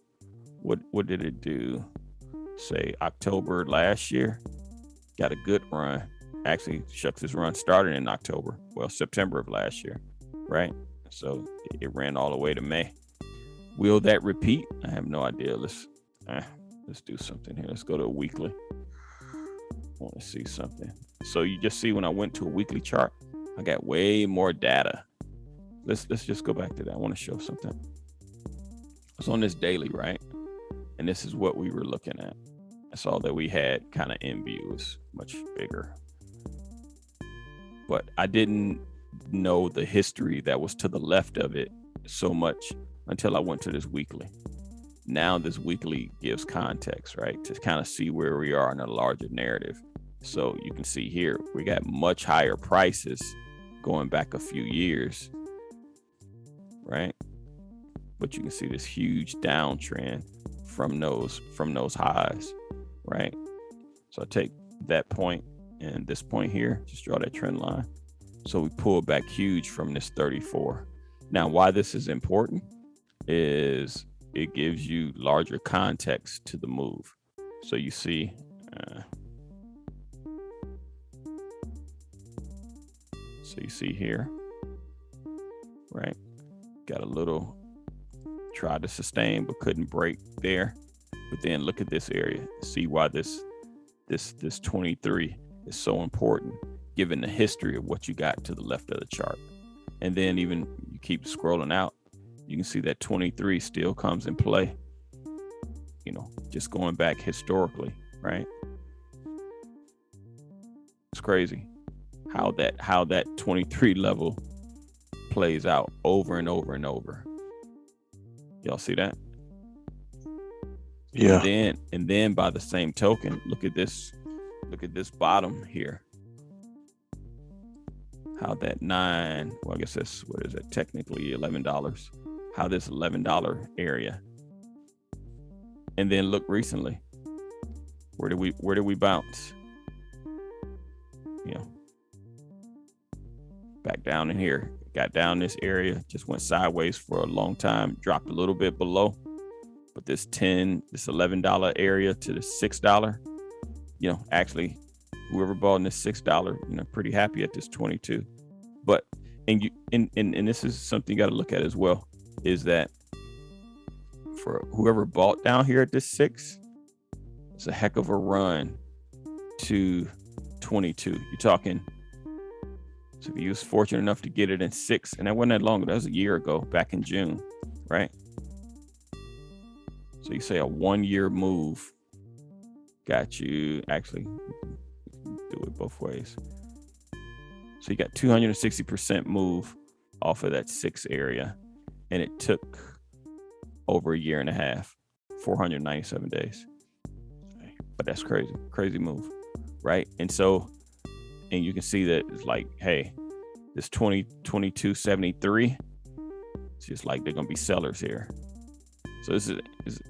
what did it do? Say October last year, got a good run. Actually, this run started in September of last year, right? So it ran all the way to May. Will that repeat? I have no idea. Let's do something here. Let's go to a weekly. I want to see something. So you just see when I went to a weekly chart, I got way more data. Let's just go back to that. I want to show something. It's on this daily, right? And this is what we were looking at. That's all that we had kind of in view. It was much bigger. But I didn't know the history that was to the left of it so much until I went to this weekly. Now this weekly gives context, right? To kind of see where we are in a larger narrative. So you can see here, we got much higher prices going back a few years, right? But you can see this huge downtrend from those highs, right? So I take that point and this point here, just draw that trend line. So we pull back huge from this 34. Now, why this is important is it gives you larger context to the move. So you see, here, right? Got a little, tried to sustain, but couldn't break there. But then look at this area. See why this 23 is so important, given the history of what you got to the left of the chart. And then even you keep scrolling out, you can see that 23 still comes in play, just going back historically, right? It's crazy how that 23 level plays out over and over and over. Y'all see that? Yeah. And then by the same token, look at this bottom here. How that I guess that's, what is it? Technically $11. How this $11 area. And then look recently. Where did we bounce? Back down in here. Got down this area, just went sideways for a long time, dropped a little bit below. But this $11 area to the $6, actually whoever bought in this $6, pretty happy at this 22. But and this is something you got to look at as well, is that for whoever bought down here at this 6, it's a heck of a run to 22. You're talking, so if you was fortunate enough to get it in 6, and that wasn't that long ago, that was a year ago, back in June, right? So you say a 1-year move got you, actually, do it both ways. So you got 260% move off of that 6 area, and it took over a year and a half, 497 days. But that's crazy move, right? And you can see that it's like, hey, this 2273, it's just like they're gonna be sellers here. So this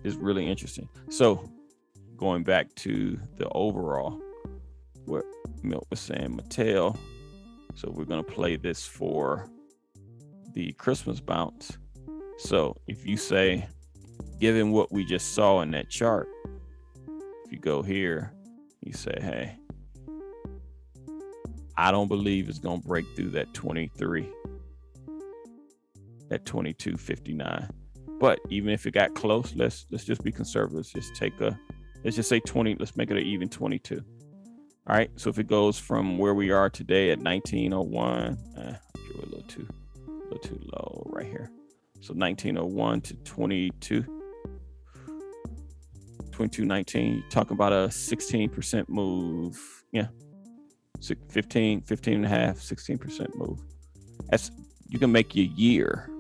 is really interesting. So going back to the overall, what Milt was saying, Mattel. So we're gonna play this for the Christmas bounce. So if you say, given what we just saw in that chart, if you go here, you say, hey, I don't believe it's gonna break through that 23, that 22.59. But even if it got close, let's just be conservative. Let's just say 20. Let's make it an even 22. All right, so if it goes from where we are today at 1901, I drew a little too low right here. So 1901 to 2219, you're talking about a 16% move. Yeah, 15 and a half, 16% move. That's, you can make your year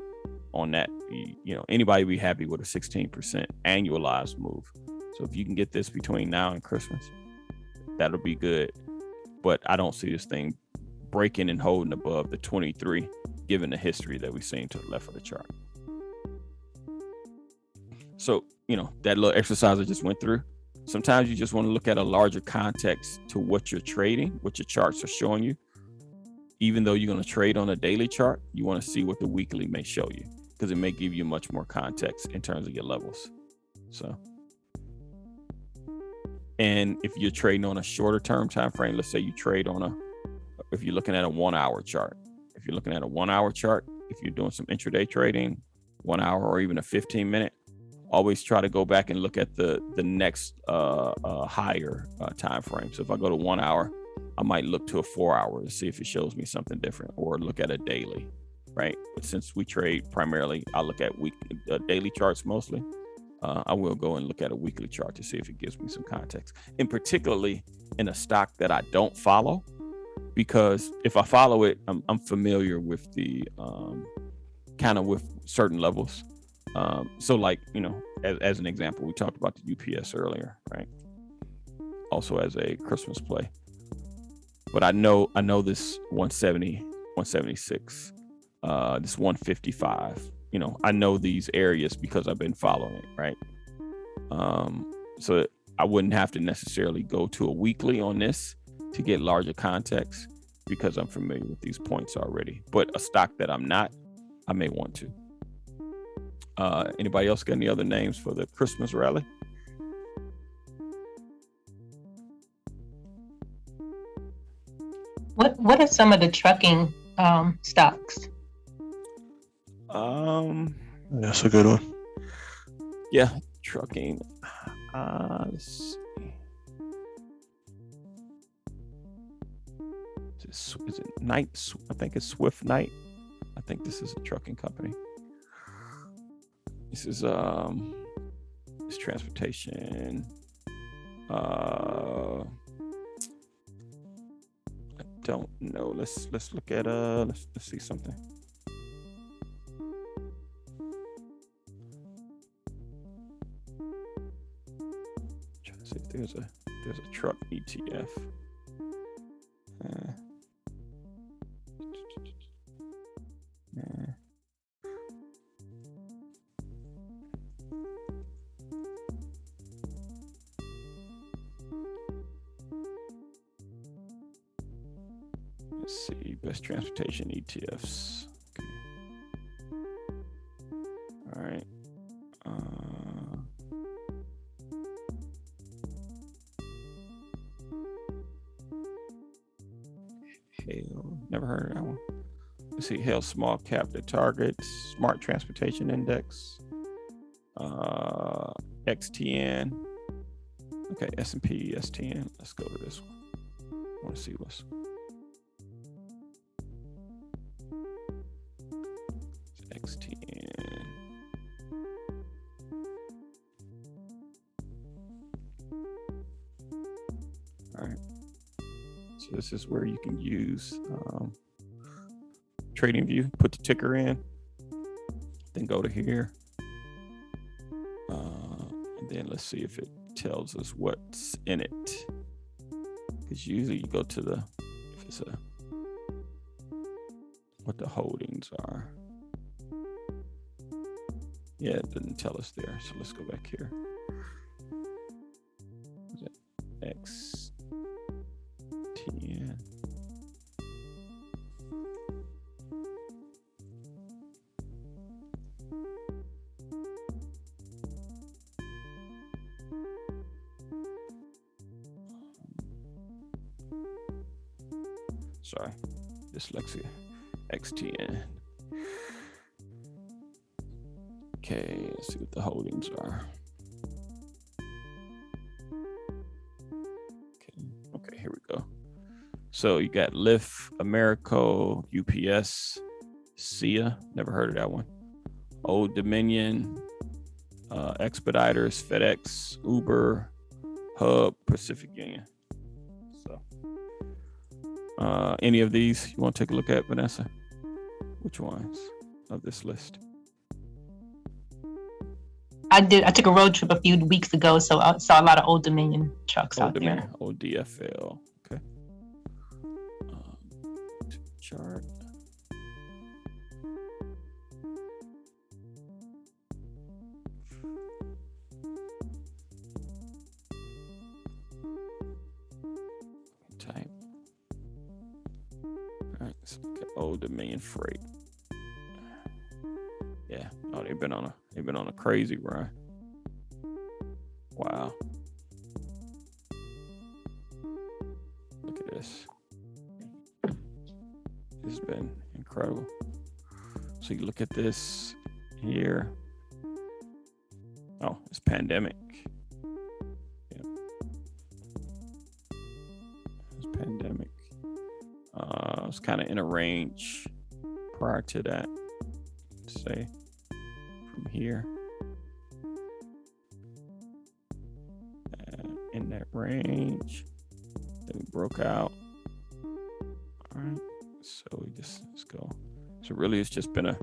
on that. You know, anybody be happy with a 16% annualized move. So if you can get this between now and Christmas, that'll be good. But I don't see this thing breaking and holding above the 23, given the history that we've seen to the left of the chart. So, you know, that little exercise I just went through, sometimes you just want to look at a larger context to what you're trading, what your charts are showing you. Even though you're going to trade on a daily chart, you want to see what the weekly may show you, because it may give you much more context in terms of your levels. So, and if you're trading on a shorter term time frame, let's say you trade on if you're looking at a 1 hour chart, if you're looking at a 1 hour chart, if you're doing some intraday trading, 1 hour or even a 15-minute, always try to go back and look at the next higher time frame. So if I go to 1 hour, I might look to a 4 hour to see if it shows me something different, or look at a daily, right? But since we trade primarily, I look at daily charts mostly. I will go and look at a weekly chart to see if it gives me some context, and particularly in a stock that I don't follow, because if I follow it, I'm familiar with the kind of with certain levels. So like, you know, as an example, we talked about the UPS earlier, right? Also as a Christmas play. But I know this 170, 176, this 155, you know, I know these areas because I've been following it, right? So I wouldn't have to necessarily go to a weekly on this to get larger context, because I'm familiar with these points already. But a stock that I'm not, I may want to. Anybody else got any other names for the Christmas rally? What are some of the trucking stocks? That's a good one. Yeah, trucking. Let's see. Is it Knight? I think it's Swift Knight. I think this is a trucking company. This is it's transportation. I don't know. Let's look at let's see something. Trying to see if there's a truck ETF. Let's see, best transportation ETFs. Okay. All right. Hale, never heard of that one. Let's see, Hale Small Cap, the Target Smart Transportation Index. XTN. Okay, S&P STN. Let's go to this one. I want to see what's. XTN. All right. So this is where you can use TradingView. Put the ticker in, then go to here, and then let's see if it tells us what's in it. Because usually you go to the if it's what the holdings are. Yeah, it didn't tell us there. So let's go back here. Is it XTN? Sorry, dyslexia. XTN. Okay, let's see what the holdings are. Okay, here we go. So you got Lyft, Americo, UPS, SIA, never heard of that one. Old Dominion, Expeditors, FedEx, Uber, Hub, Pacific Union. So any of these you want to take a look at, Vanessa? Which ones of this list? I did. I took a road trip a few weeks ago, so I saw a lot of Old Dominion trucks out there. Old DFL. Okay. Chart. Type. All right. Let's look at Old Dominion Freight. Yeah. Oh, they've been on a crazy run. Wow. Look at this. This has been incredible. So you look at this here. Oh, it's pandemic. Yeah. It's pandemic. It's kind of in a range prior to that. Say from here. In that range. Then we broke out. All right. So let's go. So really, it's just been an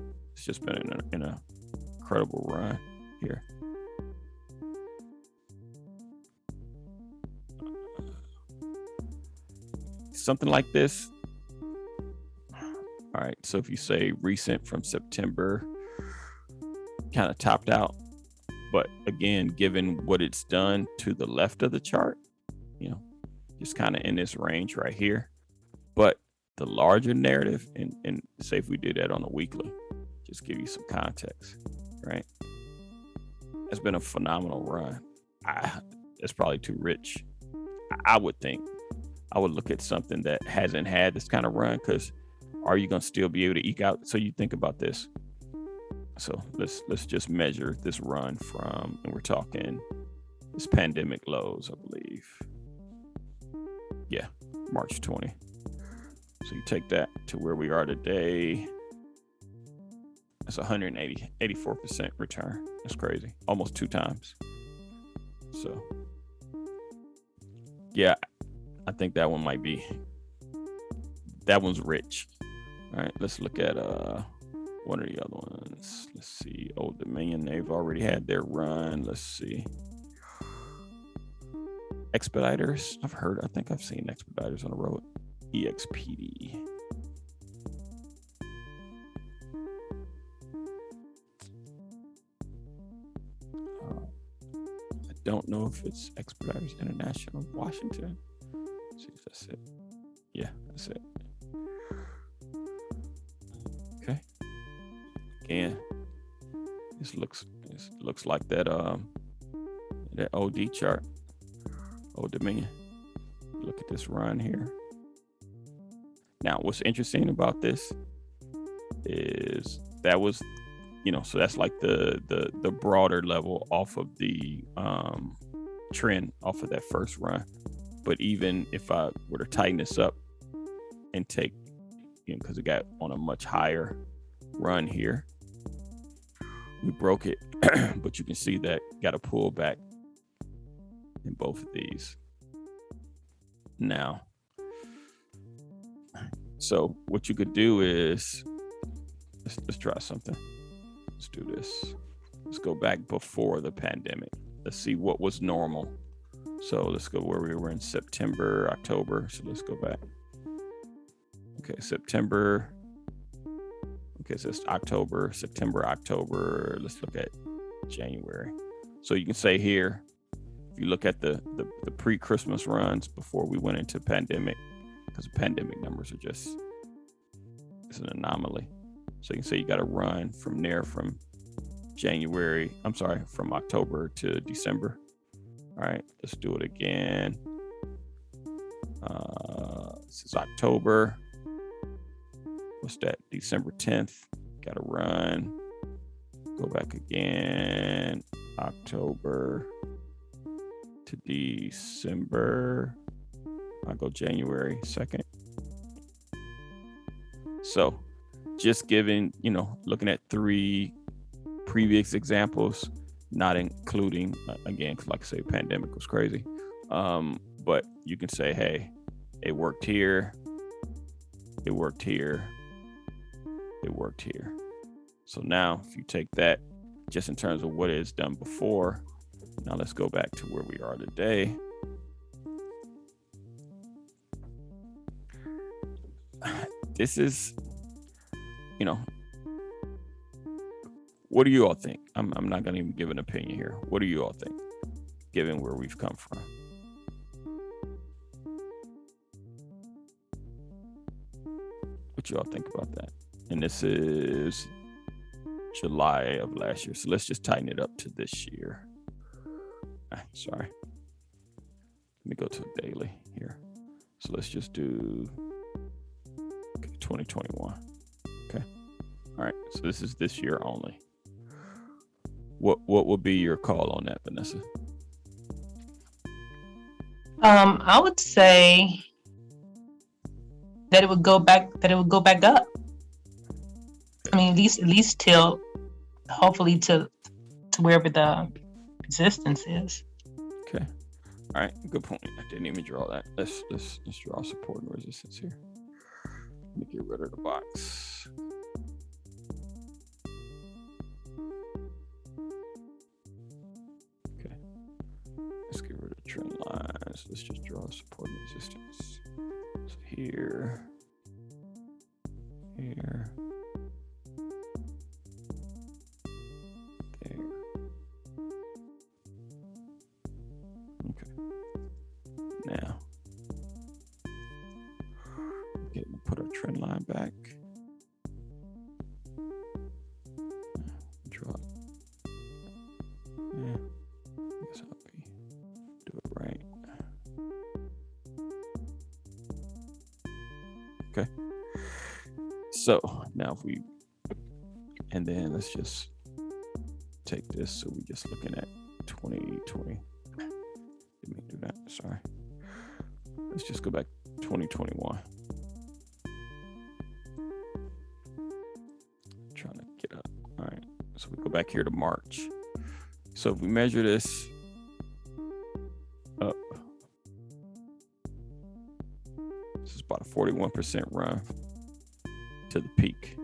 incredible run here. Something like this. All right. So if you say recent from September, kind of topped out, but again, given what it's done to the left of the chart, just kind of in this range right here. But the larger narrative, and say if we do that on a weekly, just give you some context, right? It's been a phenomenal run. It's probably too rich. I would think I would look at something that hasn't had this kind of run, because are you going to still be able to eke out? So you think about this. So let's just measure this run from, and we're talking this pandemic lows, I believe. Yeah, March 20. So you take that to where we are today. That's 84% return. That's crazy. Almost 2 times. So yeah, I think that one might be, that one's rich. All right, let's look at one of the other ones. Let's see. Old Dominion, they've already had their run. Let's see. Expeditors. I think I've seen Expeditors on the road. EXPD. I don't know if it's Expeditors International Washington. Let's see if that's it. Yeah, that's it. Okay. Again, this looks like that OD chart. Old Dominion. Look at this run here. Now, what's interesting about this is that was, so that's like the broader level off of the trend off of that first run. But even if I were to tighten this up and take, because it got on a much higher run here, we broke it, but you can see that got a pull back in both of these. Now, so what you could do is, let's try something. Let's do this. Let's go back before the pandemic. Let's see what was normal. So let's go where we were in September, October. So let's go back. Okay, September. Okay, so it's October, September, October. Let's look at January. So you can say here, if you look at the pre-Christmas runs before we went into pandemic, because the pandemic numbers are just, it's an anomaly. So you can say you got a run from there from from October to December. All right, let's do it again. This is October. What's that? December 10th. Got a run. Go back again. October to December. I'll go January 2nd. So just giving, looking at 3 previous examples, not including, again, 'cause like I say, pandemic was crazy. But you can say, hey, it worked here, it worked here, it worked here. So now if you take that just in terms of what it's done before, now let's go back to where we are today. This is, what do you all think? I'm not going to even give an opinion here. What do you all think, given where we've come from? What you all think about that? And this is July of last year. So let's just tighten it up to this year. Sorry. Let me go to daily here. So let's just do 2021. Okay. All right. So this is this year only. What would be your call on that, Vanessa? I would say that it would go back up. I mean, at least till hopefully to wherever the resistance is. Okay. All right. Good point. I didn't even draw that. Let's draw support and resistance here. Let me get rid of the box. Okay. Let's get rid of trend lines. Let's just draw support and resistance. So here. There. Okay. Now, okay, we'll put our trend line back. Draw it. Yeah, I guess I'll do it right. Okay. So now if we, and then let's just take this. So we're just looking at 2020. Let me do that. Sorry. Let's just go back 2021. Trying to get up. All right. So we go back here to March. So if we measure this up, this is about a 41% run to the peak.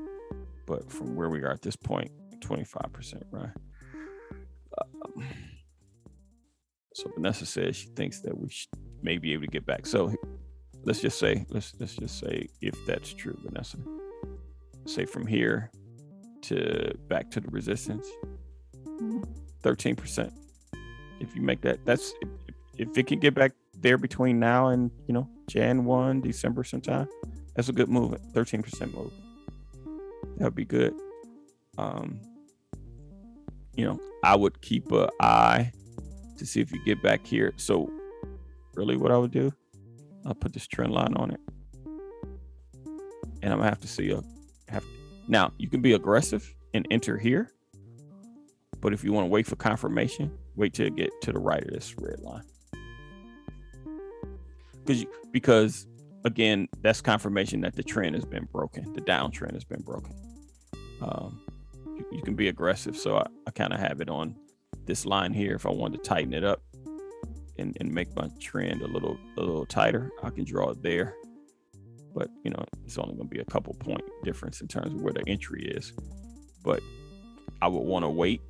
But from where we are at this point, 25% run. So Vanessa says she thinks that we may be able to get back. So let's just say if that's true, Vanessa, say from here to back to the resistance, 13%. If you make that, that's if it can get back there between now and Jan 1, December sometime, that's a good move. 13% move. That would be good. I would keep an eye to see if you get back here. So really what I would do, I'll put this trend line on it. And I'm gonna have to see now you can be aggressive and enter here. But if you want to wait for confirmation, wait till it get to the right of this red line. Because again, that's confirmation that the trend has been broken. The downtrend has been broken. You can be aggressive. So I kind of have it on this line here. If I wanted to tighten it up and make my trend a little tighter, I can draw it there. But it's only going to be a couple point difference in terms of where the entry is. But I would want to wait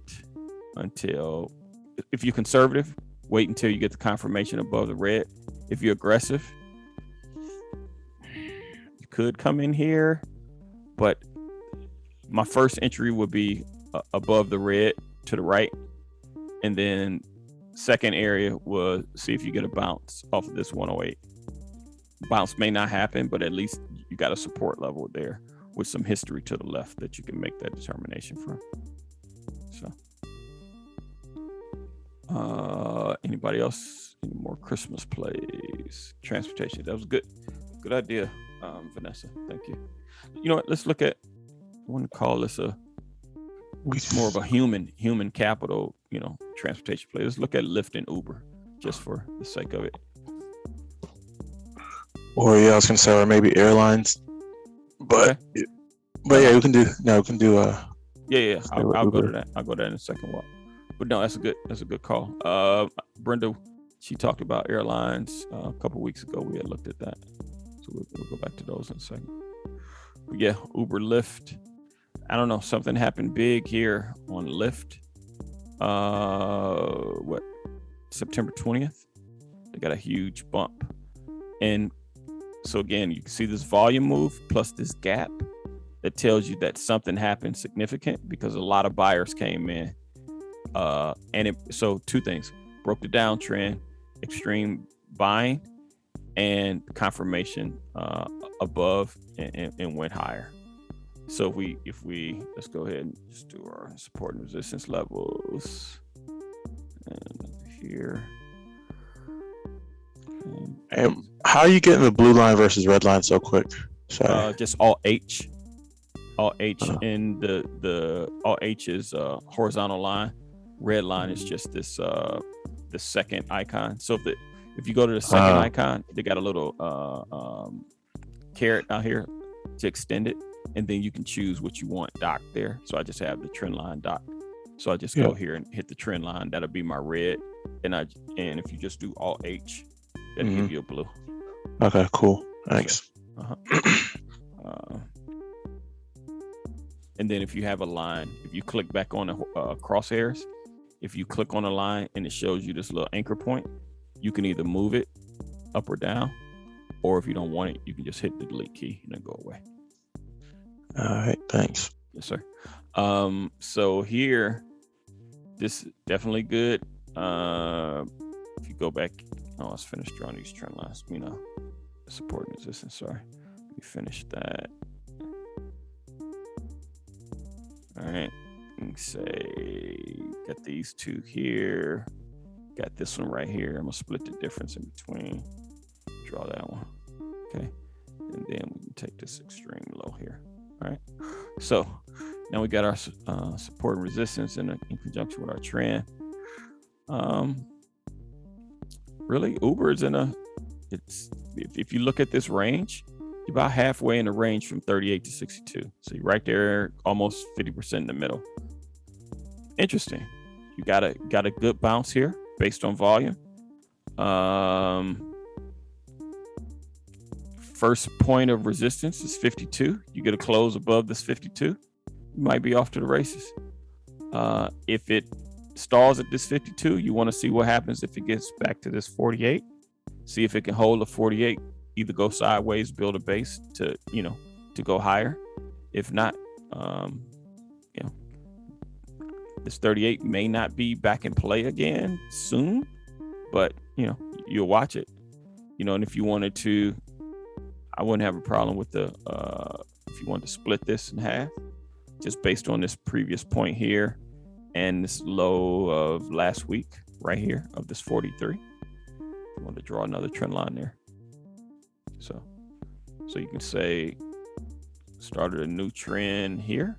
until, if you're conservative, wait until you get the confirmation above the red. If you're aggressive, you could come in here, but my first entry would be above the red to the right. And then second area was see if you get a bounce off of this 108. Bounce may not happen, but at least you got a support level there with some history to the left that you can make that determination from. So anybody else? Any more Christmas plays? Transportation. That was good idea, Vanessa. Thank you. You know what? Let's look at, I want to call this it's more of a human capital, transportation play. Let's look at Lyft and Uber just for the sake of it. Or yeah, I was gonna say, or maybe airlines. But yeah, we can do. No, we can do. Yeah. I'll go to Uber. that. I'll go to that in a second. Walk. But no, that's a good call. Brenda, she talked about airlines a couple weeks ago. We had looked at that, so we'll go back to those in a second. But yeah, Uber, Lyft. I don't know. Something happened big here on Lyft. September 20th? They got a huge bump, and so again, you can see this volume move plus this gap that tells you that something happened significant because a lot of buyers came in. So two things: broke the downtrend, extreme buying, and confirmation above and went higher. So if we let's go ahead and just do our support and resistance levels, and here. And how are you getting the blue line versus red line so quick? Sorry. Just all H, and the all H is horizontal line. Red line is just this the second icon. So if you go to the second icon, they got a little caret out here to extend it, and then you can choose what you want docked there. So I just have the trend line docked. So I just go here and hit the trend line. That'll be my red, and if you just do all H, that'll give you a blue. Okay, cool. Thanks. And then if you have a line, if you click back on the crosshairs, if you click on a line and it shows you this little anchor point, you can either move it up or down, or if you don't want it, you can just hit the delete key and then go away. All right, thanks. Yes, sir. So here, this is definitely good. If you go back, let's finish drawing these trend lines. Support and resistance. Sorry, we finished that. All right. Let me say, got these two here. Got this one right here. I'm gonna split the difference in between. Draw that one. Okay. And then we can take this extreme low here. All right. So now we got our support and resistance in conjunction with our trend. Really, Uber is if you look at this range, you're about halfway in the range from 38 to 62. So you're right there, almost 50% in the middle. Interesting. You got a good bounce here based on volume. First point of resistance is 52. You get a close above this 52, you might be off to the races. If it stalls at this 52, you want to see what happens if it gets back to this 48. See if it can hold the 48, either go sideways, build a base to go higher. If not, this 38 may not be back in play again soon, but you'll watch it. And if you wanted to, I wouldn't have a problem with if you wanted to split this in half, just based on this previous point here and this low of last week right here of this 43. You want to draw another trend line there. So you can say started a new trend here.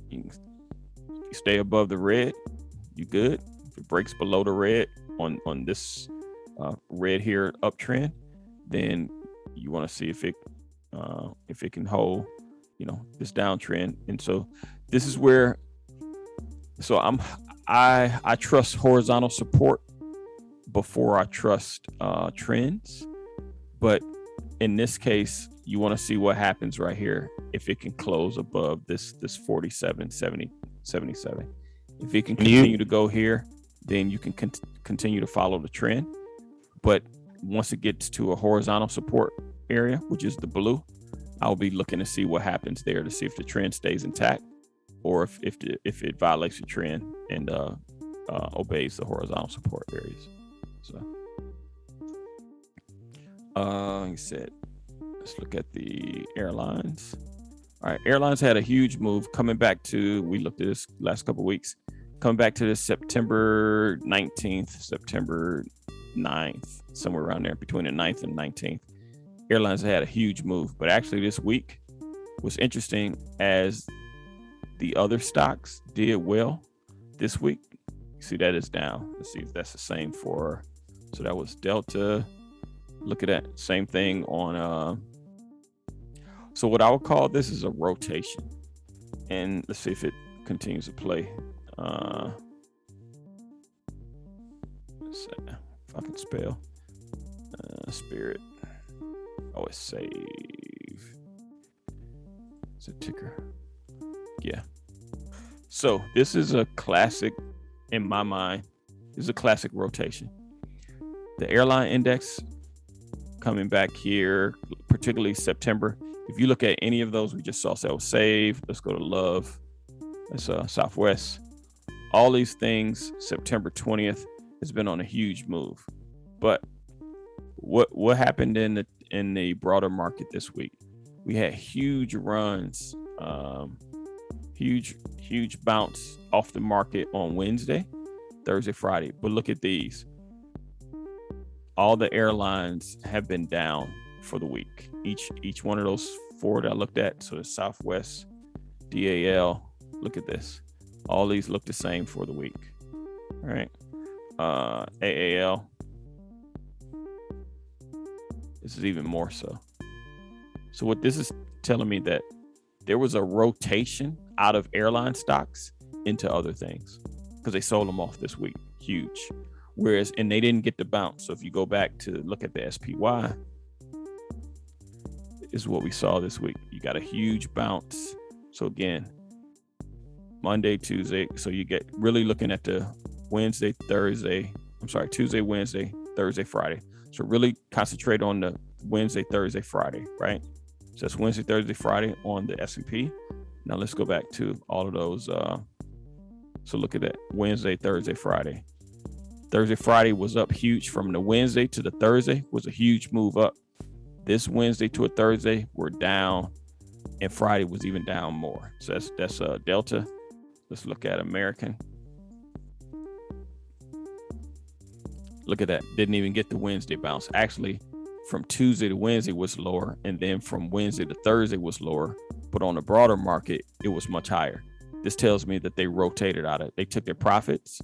You stay above the red, you good. If it breaks below the red on this red here uptrend, then you want to see if it can hold this downtrend. And so this is where I trust horizontal support before I trust trends. But in this case, you want to see what happens right here if it can close above this 47, 70, 77. If it can continue to go here, then you can continue to follow the trend. But once it gets to a horizontal support area, which is the blue, I'll be looking to see what happens there to see if the trend stays intact, or if it violates the trend and obeys the horizontal support areas. So, like I said, let's look at the airlines. All right, airlines had a huge move coming back to. We looked at this last couple of weeks, coming back to this September 19th, September 9th, somewhere around there between the 9th and 19th. Airlines had a huge move, but actually this week was interesting as the other stocks did well this week. You see that is down. Let's see if that's the same for So that was Delta. Look at that. Same thing on so what I would call this is a rotation. And let's see if it continues to play. Let's see if I can spell Spirit. Oh, it's save. It's a ticker. Yeah. So this is a classic, in my mind, this is a classic rotation. The airline index coming back here, particularly September. If you look at any of those, we just saw, so save. Let's go to Love. That's Southwest. All these things, September 20th has been on a huge move. But what happened in the broader market this week? We had huge runs, huge bounce off the market on Wednesday, Thursday, Friday. But look at these. All the airlines have been down for the week. Each one of those four that I looked at, so the Southwest, DAL, look at this. All these look the same for the week. All right. AAL. This is even more so. So what this is telling me that there was a rotation out of airline stocks into other things because they sold them off this week. Huge. And they didn't get the bounce. So if you go back to look at the SPY, is what we saw this week. You got a huge bounce. So again, Monday, Tuesday. So you get really looking at the Tuesday, Wednesday, Thursday, Friday. So really concentrate on the Wednesday, Thursday, Friday, right? So that's Wednesday, Thursday, Friday on the S&P. Now let's go back to all of those. So look at that. Wednesday, Thursday, Friday. Thursday, Friday was up huge. From the Wednesday to the Thursday was a huge move up. This Wednesday to a Thursday, we're down, and Friday was even down more. So that's Delta. Let's look at American. Look at that. Didn't even get the Wednesday bounce. Actually, from Tuesday to Wednesday was lower, and then from Wednesday to Thursday was lower. But on the broader market, it was much higher. This tells me that they rotated out of it. They took their profits,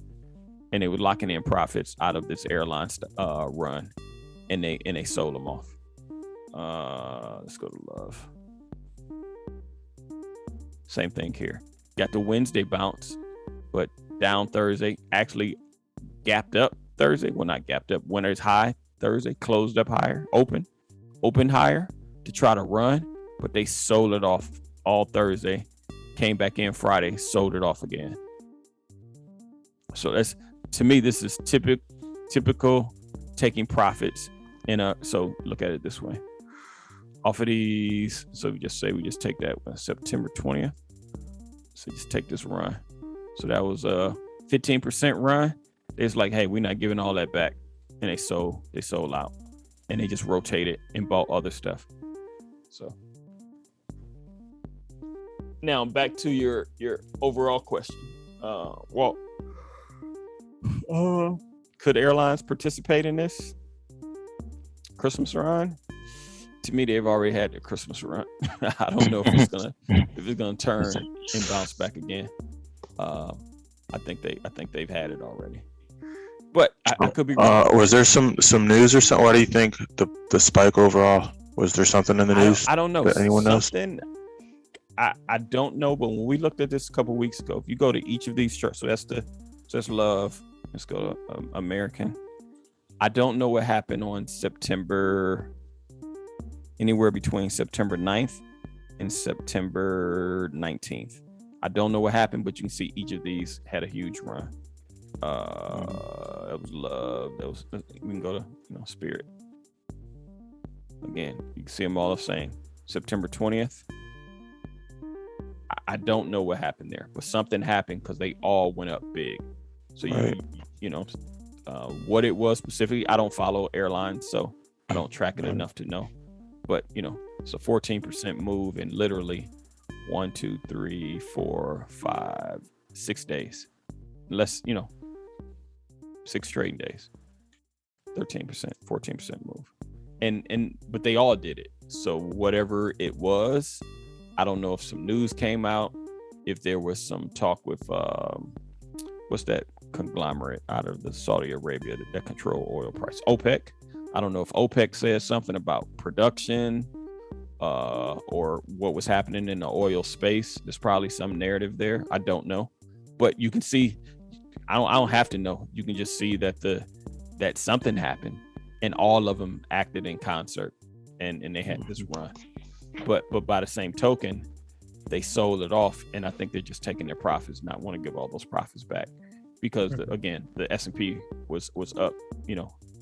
and they were locking in profits out of this airline run, and they sold them off. Let's go to Love. Same thing here. Got the Wednesday bounce, but down Thursday. Actually gapped up Thursday. Well, not gapped up. When it's high Thursday, closed up higher, opened higher to try to run, but they sold it off all Thursday. Came back in Friday, sold it off again. So that's, to me, this is typical taking profits so look at it this way. Off of these, so we just take that September 20th. So just take this run. So that was a 15% run. It's like, hey, we're not giving all that back. And they sold out. And they just rotated and bought other stuff. So now back to your overall question. Walt, could airlines participate in this Christmas run? To me, they've already had their Christmas run. I don't know if it's gonna turn and bounce back again. I think they've had it already. But I could be wrong. Was there some news or something? Why do you think the spike overall? Was there something in the news? I don't know. That anyone knows? I don't know. But when we looked at this a couple of weeks ago, if you go to each of these charts, so that's Love. Let's go to American. I don't know what happened on anywhere between September 9th and September 19th. I don't know what happened, but you can see each of these had a huge run. That was Love. We can go to Spirit. Again, you can see them all the same. September 20th. I don't know what happened there, but something happened because they all went up big. So what it was specifically, I don't follow airlines, so I don't track it enough to know. But it's a 14% move in literally 1, 2, 3, 4, 5, 6 days. Less, 6 trading days. 13%, 14% move. But they all did it. So whatever it was, I don't know if some news came out, if there was some talk with what's that conglomerate out of the Saudi Arabia that control oil price. OPEC. I don't know if OPEC says something about production or what was happening in the oil space. There's probably some narrative there. I don't know, but you can see. I don't have to know. You can just see that something happened, and all of them acted in concert, and they had this run. But by the same token, they sold it off, and I think they're just taking their profits, not want to give all those profits back, because again, the S&P was up,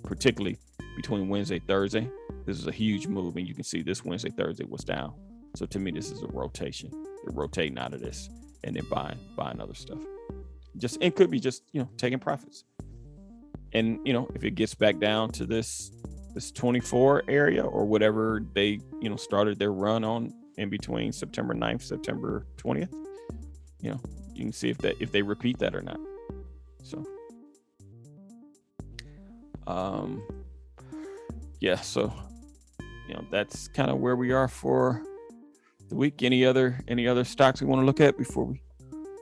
particularly between Wednesday, Thursday. This is a huge move, and you can see this Wednesday, Thursday was down. So to me, this is a rotation. They're rotating out of this and then buying other stuff. It could be just taking profits. And if it gets back down to this 24 area or whatever they started their run on in between September 9th, September 20th, you can see if they repeat that or not. So so that's kind of where we are for the week. Any other stocks we want to look at before we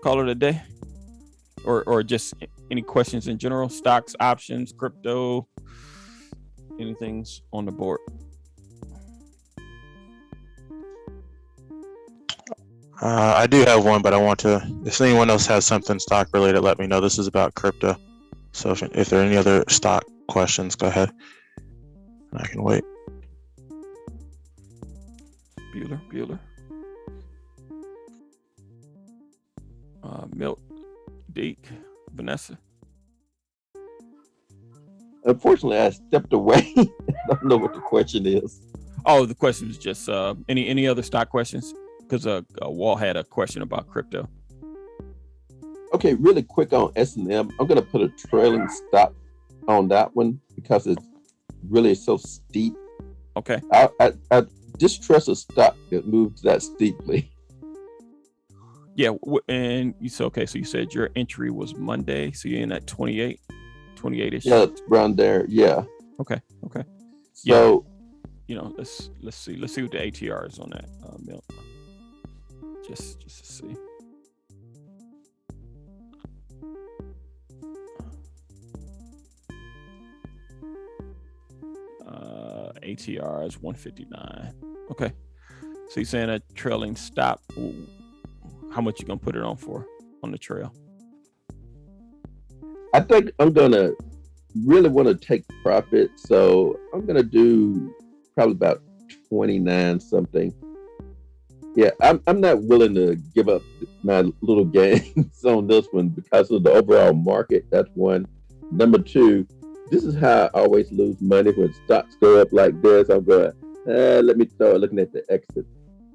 call it a day, or just any questions in general? Stocks, options, crypto, anything's on the board? I do have one, but I want to. If anyone else has something stock related, let me know. This is about crypto. So if there are any other stock questions, go ahead. I can wait. Bueller. Milt, Deke, Vanessa. Unfortunately, I stepped away. I don't know what the question is. Oh, the question was just any other stock questions? Because Walt had a question about crypto. Okay, really quick on S&M. I'm going to put a trailing stop on that one because it's really so steep. Okay. I distrust a stock that moves that steeply. Yeah, and you said, okay, so you said your entry was Monday, so you're in at 28-ish. Yeah, it's around there. Yeah. Okay. So, let's see what the ATR is on that, Milt. Just to see. ATR is 159. Okay. So you're saying a trailing stop. How much you gonna put it on for on the trail? I think I'm gonna really want to take profit, so I'm gonna do probably about 29 something. Yeah, I'm not willing to give up my little gains on this one because of the overall market. That's one. Number two, this is how I always lose money when stocks go up like this. I'm going, let me start looking at the exit.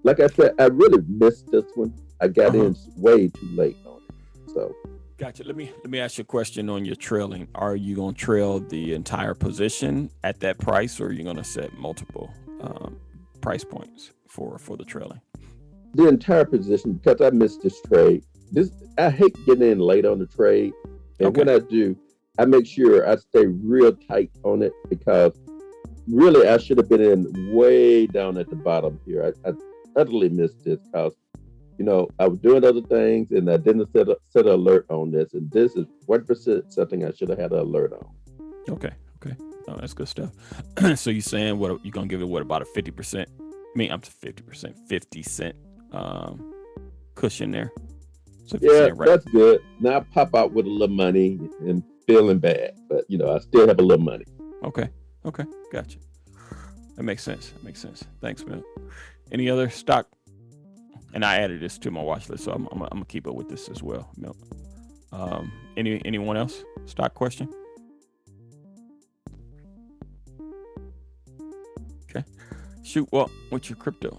Like I said, I really missed this one. I got in way too late on it. So, gotcha. Let me ask you a question on your trailing. Are you gonna trail the entire position at that price, or are you gonna set multiple price points for the trailing? The entire position, because I missed this trade. I hate getting in late on the trade, and when I do, I make sure I stay real tight on it because really I should have been in way down at the bottom here. I utterly missed this because I was doing other things and I didn't set an alert on this, and this is 1% something I should have had an alert on. Okay. Oh, that's good stuff. So you're saying what you're gonna give it? What about a 50%? I'm to 50%, 50 cent cushion there. So that's good. Now I pop out with a little money and feeling bad, but I still have a little money. Okay, gotcha. That makes sense. Thanks, man. Any other stock? And I added this to my watch list, so I'm gonna keep up with this as well, Milt. Anyone else? Stock question? Okay. Shoot. Well, what's your crypto?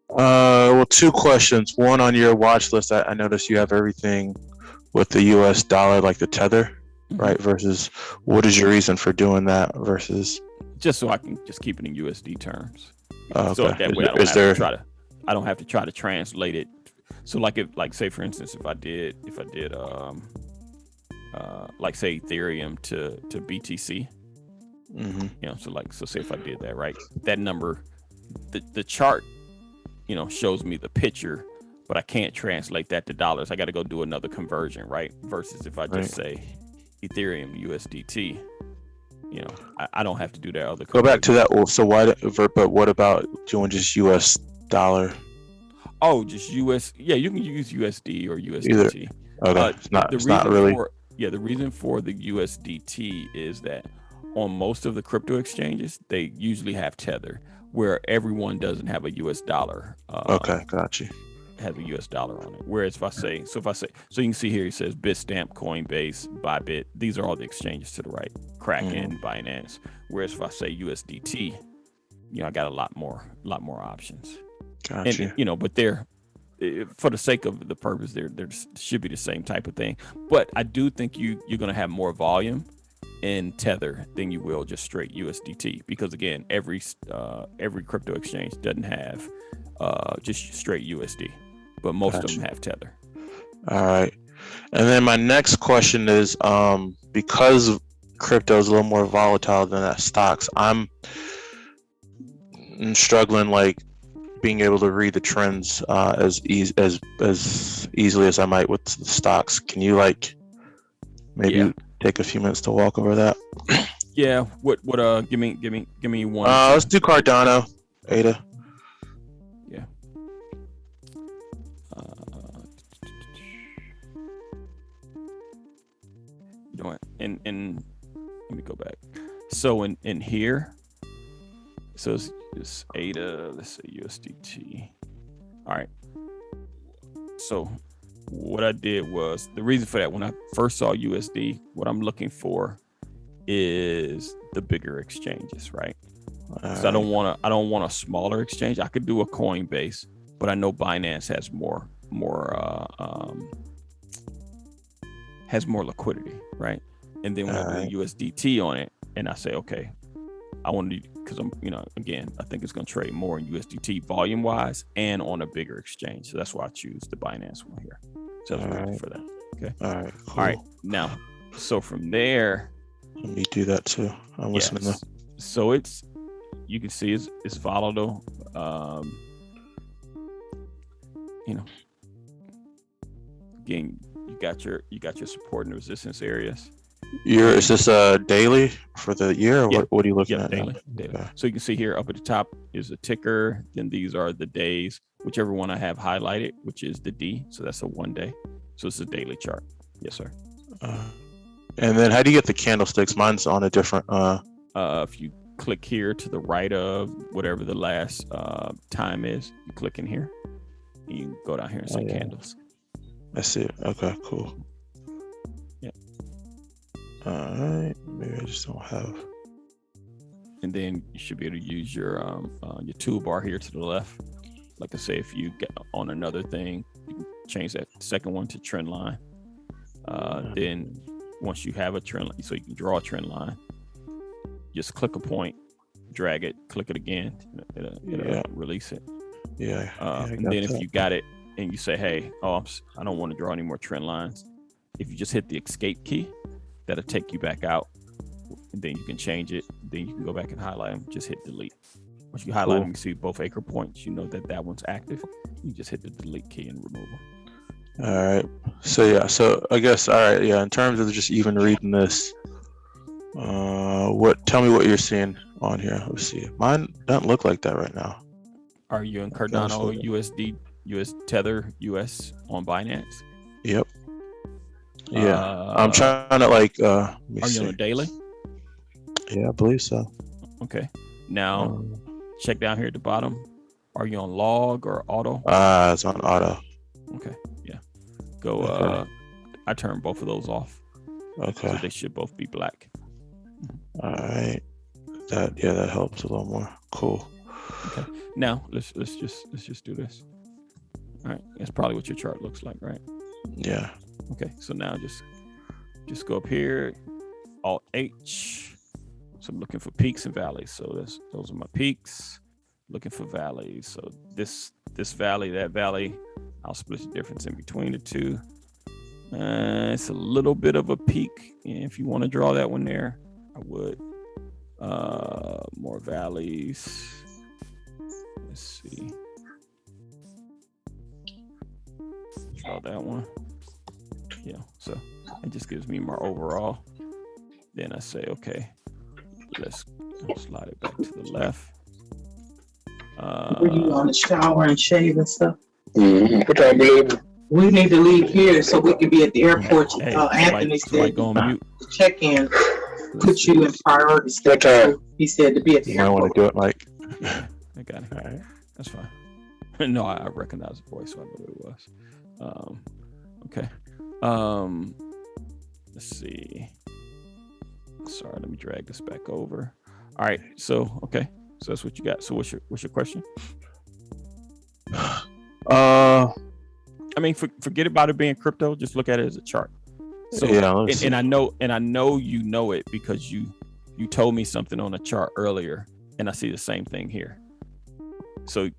Well, two questions. One, on your watch list, I noticed you have everything with the US dollar, like the tether, right? Versus, what is your reason for doing that versus? Just so I can just keep it in USD terms. Okay. So that way I don't have to try to translate it. So say for instance, if I did like say Ethereum to BTC, so say if I did that, right, that number, the chart, shows me the picture but I can't translate that to dollars. I got to go do another conversion, right? Versus if I just say Ethereum USDT, I don't have to do that other. Go back to that. Well, so why? But what about doing just US dollar? Oh, just US. Yeah, you can use USD or USDT. Okay, it's not really. The reason for the USDT is that on most of the crypto exchanges, they usually have Tether, where everyone doesn't have a US dollar. Okay, got you. Has a US dollar on it. Whereas if I say, so you can see here, it says Bitstamp, Coinbase, Bybit. These are all the exchanges to the right. Kraken, Binance. Whereas if I say USDT, I got a lot more options. Gotcha. And, but they're, for the sake of the purpose, they should be the same type of thing. But I do think you're going to have more volume in Tether than you will just straight USDT, because again, every crypto exchange doesn't have just straight USD, but most of them have Tether. All right. And then my next question is, because crypto is a little more volatile than that stocks, I'm struggling like being able to read the trends as easily as I might with the stocks. Can you maybe take a few minutes to walk over that? Yeah. What give me one. Let's do Cardano, ADA. Yeah. You know what? And let me go back. So in here, so it's ADA. Let's say USDT. All right. So what I did was, the reason for that, when I first saw USD, what I'm looking for is the bigger exchanges, right? So I don't want a smaller exchange. I could do a Coinbase, but I know Binance has more liquidity, right? And then when I do USDT on it, and I say, okay, I want to, because I'm, again, I think it's going to trade more in USDT volume wise and on a bigger exchange. So that's why I choose the Binance one here. So that's ready for that. Okay. All right. Cool. All right. Now, so from there, let me do that too. I'm listening though. So you can see it's volatile. Again, you got your support and resistance areas. Is this daily for the year, or what are you looking at? Daily. Okay. So you can see here up at the top is a ticker. Then these are the days, whichever one I have highlighted, which is the D. So that's a 1 day. So it's a daily chart. Yes, sir. And then how do you get the candlesticks? Mine's on a different. If you click here to the right of whatever the last time is, you click in here. And you go down here and say candles. I see it. Okay, cool. Yeah. All right. Maybe I just don't have. And then you should be able to use your toolbar here to the left. Like I say, if you get on another thing, you can change that second one to trend line. Then once you have a trend line, so you can draw a trend line, just click a point, drag it, click it again, it'll release it. Yeah. And then if you got it and you say, hey, I don't want to draw any more trend lines, if you just hit the escape key, that'll take you back out. And then you can change it. Then you can go back and highlight them, just hit delete. Once you highlight them, you see both anchor points, you know that one's active. You just hit the delete key and remove them. All right. So I guess, all right. Yeah. In terms of just even reading this, tell me what you're seeing on here. Let's see. Mine doesn't look like that right now. Are you in Cardano, USD, US Tether, US on Binance? Yep. Yeah. I'm trying to are you on a daily? Yeah, I believe so. Okay. Now check down here at the bottom. Are you on log or auto? It's on auto. Okay. Yeah. Go. I turned both of those off. Okay. So they should both be black. All right. That helps a little more. Cool. Okay. Now let's just do this. All right. That's probably what your chart looks like, right? Yeah. Okay. So now just go up here, Alt H. So I'm looking for peaks and valleys. So those are my peaks. Looking for valleys. So this valley, that valley, I'll split the difference in between the two. It's a little bit of a peak. And if you want to draw that one there, I would. More valleys. Let's see. saw that one. Yeah, so it just gives me my overall. Then I say, okay, let's slide it back to the left. Were you on the shower and shave and stuff? What time we leave? We need to leave here so we can be at the airport. Hey, Anthony somebody said go on mute. the check-in put you in priority What status. time? So he said to be at the You might want airport. to do it, Mike. Yeah, I got it. All right. That's fine. No, I recognize the voice, so I know who it was. Okay. Let's see. Sorry, let me drag this back over. All right. So, okay. So that's what you got. So what's your question? I mean, forget about it being crypto. Just look at it as a chart. So, Yeah, and I know you know it because you told me something on a chart earlier, and I see the same thing here. So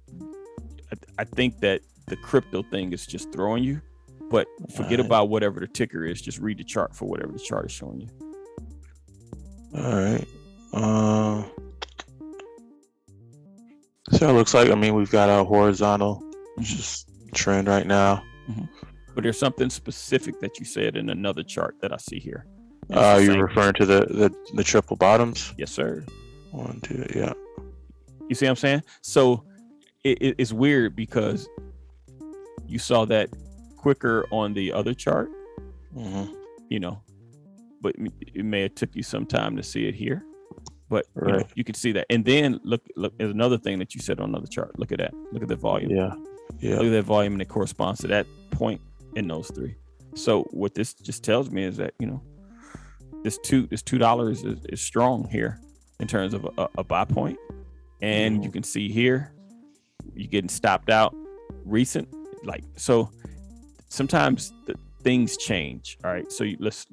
I think that the crypto thing is just throwing you, but forget about whatever the ticker is. Just read the chart for whatever the chart is showing you. All right. So it looks like, I mean, we've got a horizontal just trend right now. But there's something specific that you said in another chart that I see here. You're referring to the triple bottoms? Yes, sir. 1, 2, yeah. You see what I'm saying? So it's weird because you saw that quicker on the other chart, you know, but it may have took you some time to see it here. But you know, you can see that. And then look, there's another thing that you said on another chart. Look at that. Look at the volume. Yeah. Look at that volume, and it corresponds to that point in those three. So what this just tells me is that, you know, this $2 is strong here in terms of a buy point. And you can see here, you're getting stopped out recent. Like, so sometimes the things change. All right. So let's,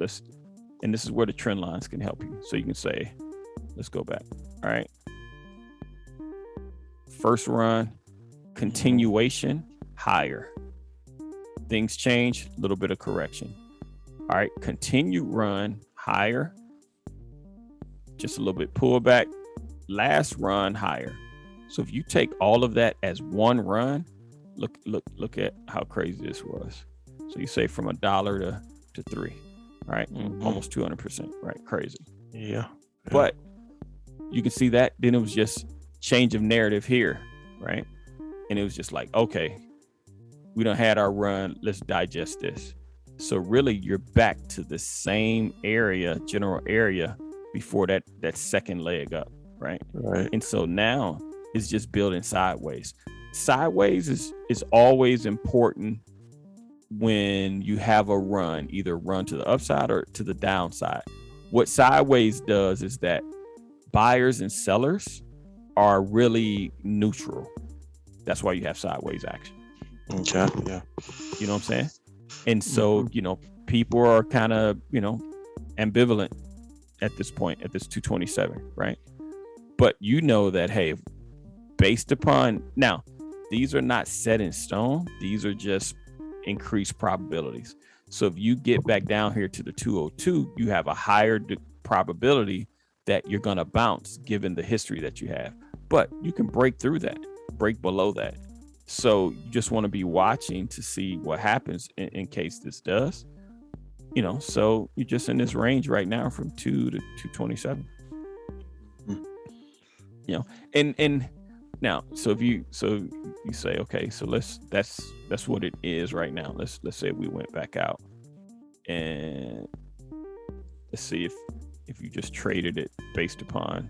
and this is where the trend lines can help you. So you can say, let's go back. All right. First run, continuation, higher. Things change, a little bit of correction. All right. Continue run, higher. Just a little bit pullback. Last run, higher. So if you take all of that as one run, look at how crazy this was. So you say from $1 to $3, right? Almost 200%, right? Crazy. Yeah. But you can see that then it was just change of narrative here, right? And it was just like, okay, we done had our run. Let's digest this. So really, you're back to the same area, general area, before that second leg up, right? Right. And so now it's just building sideways. Sideways is always important when you have a run, either run to the upside or to the downside. What sideways does is that buyers and sellers are really neutral. That's why you have sideways action. Okay. Yeah. You know what I'm saying? And so, you know, people are kind of, you know, ambivalent at this point, at this 227, right? But you know that, hey, based upon, now, these are not set in stone. These are just increased probabilities. So if you get back down here to the 202, you have a higher probability that you're going to bounce given the history that you have. But you can break through that, break below that. So you just want to be watching to see what happens in case this does. You know, so you're just in this range right now from 2 to 227. You know, and now, so you say, okay, so that's what it is right now. Let's say we went back out and let's see if you just traded it based upon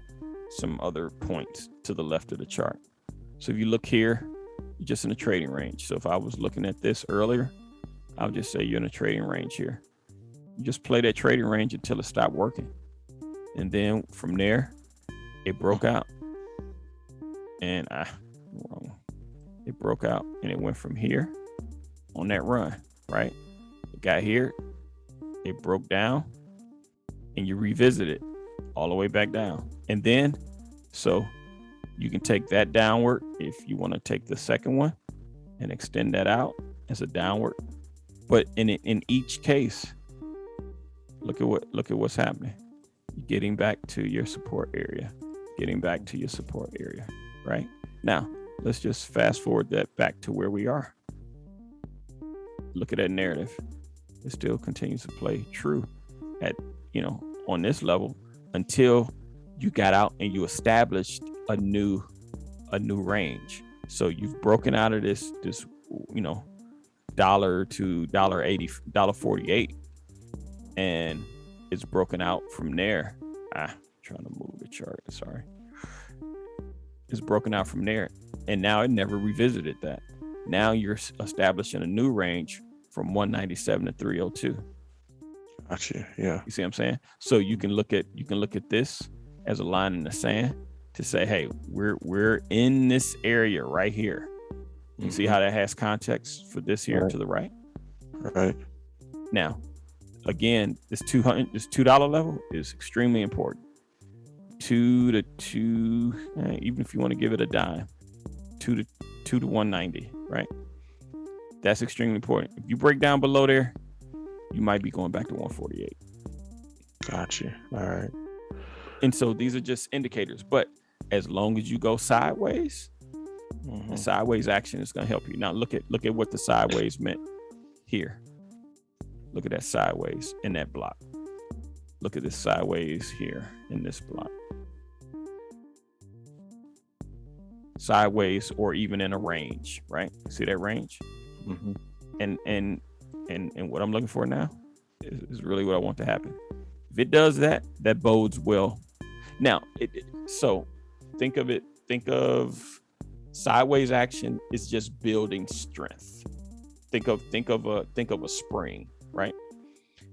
some other points to the left of the chart. So if you look here, you're just in a trading range. So if I was looking at this earlier, I'll just say you're in a trading range here. You just play that trading range until it stopped working. And then from there, it broke out. And it broke out and it went from here on that run, right? It got here, it broke down, and you revisit it all the way back down. And then, so you can take that downward if you want to take the second one and extend that out as a downward. But in each case, look at what's happening. You're getting back to your support area, right? Now, let's just fast forward that back to where we are. look at that narrative. It still continues to play true at, on this level until you got out and you established a new range. So you've broken out of this dollar to $1.80, $1.48, and it's broken out from there. Trying to move the chart. Sorry. It's broken out from there, and now it never revisited that. Now you're establishing a new range from 197 to 302. Gotcha. Yeah. You see what I'm saying? So you can look at this as a line in the sand to say, hey, we're in this area right here. You see how that has context for this here to the right? Right. Now, again, this $2 level is extremely important. 2 to 2, even if you want to give it a dime, 2 to 190, right? That's extremely important. If you break down below there, you might be going back to 148. Gotcha. All right. And so these are just indicators, but as long as you go sideways, the sideways action is going to help you. Now look at what the sideways meant here. Look at that sideways in that block. Look at this sideways here in this block. Sideways or even in a range, right? See that range? And what I'm looking for now is really what I want to happen. If it does that, that bodes well. Now, so think of sideways action is just building strength. Think of a spring, right?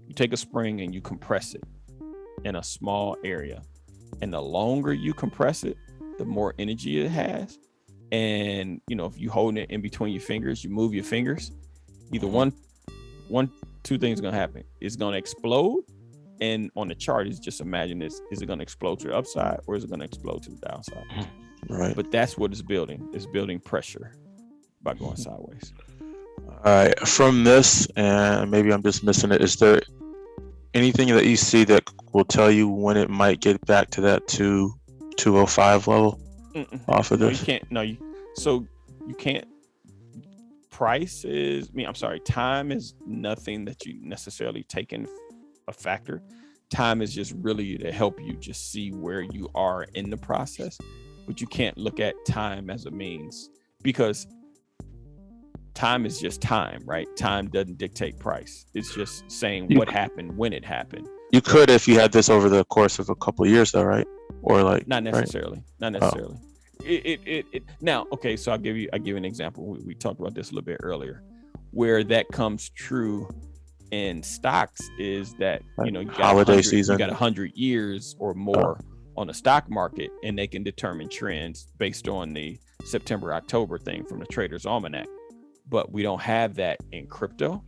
You take a spring and you compress it in a small area, and the longer you compress it, the more energy it has. And if you hold it in between your fingers, you move your fingers, either two things are gonna happen. It's gonna explode, and on the chart is just imagine this: is it gonna explode to the upside or is it gonna explode to the downside? Right. But that's what it's building. It's building pressure by going sideways. All right. From this, and maybe I'm just missing it, is there anything that you see that will tell you when it might get back to that 205 level off of this? You can't. Price is, time is nothing that you necessarily take in a factor. Time is just really to help you just see where you are in the process, but you can't look at time as a means, because time is just time, right? Time doesn't dictate price. It's just saying what happened when it happened. You could if you had this over the course of a couple of years though, right? Or like not necessarily. Right? Not necessarily. It now, okay, so I'll give you an example. We talked about this a little bit earlier. Where that comes true in stocks is that you got holiday season. You got 100 years or more on the stock market, and they can determine trends based on the September-October thing from the Trader's Almanac. But we don't have that in crypto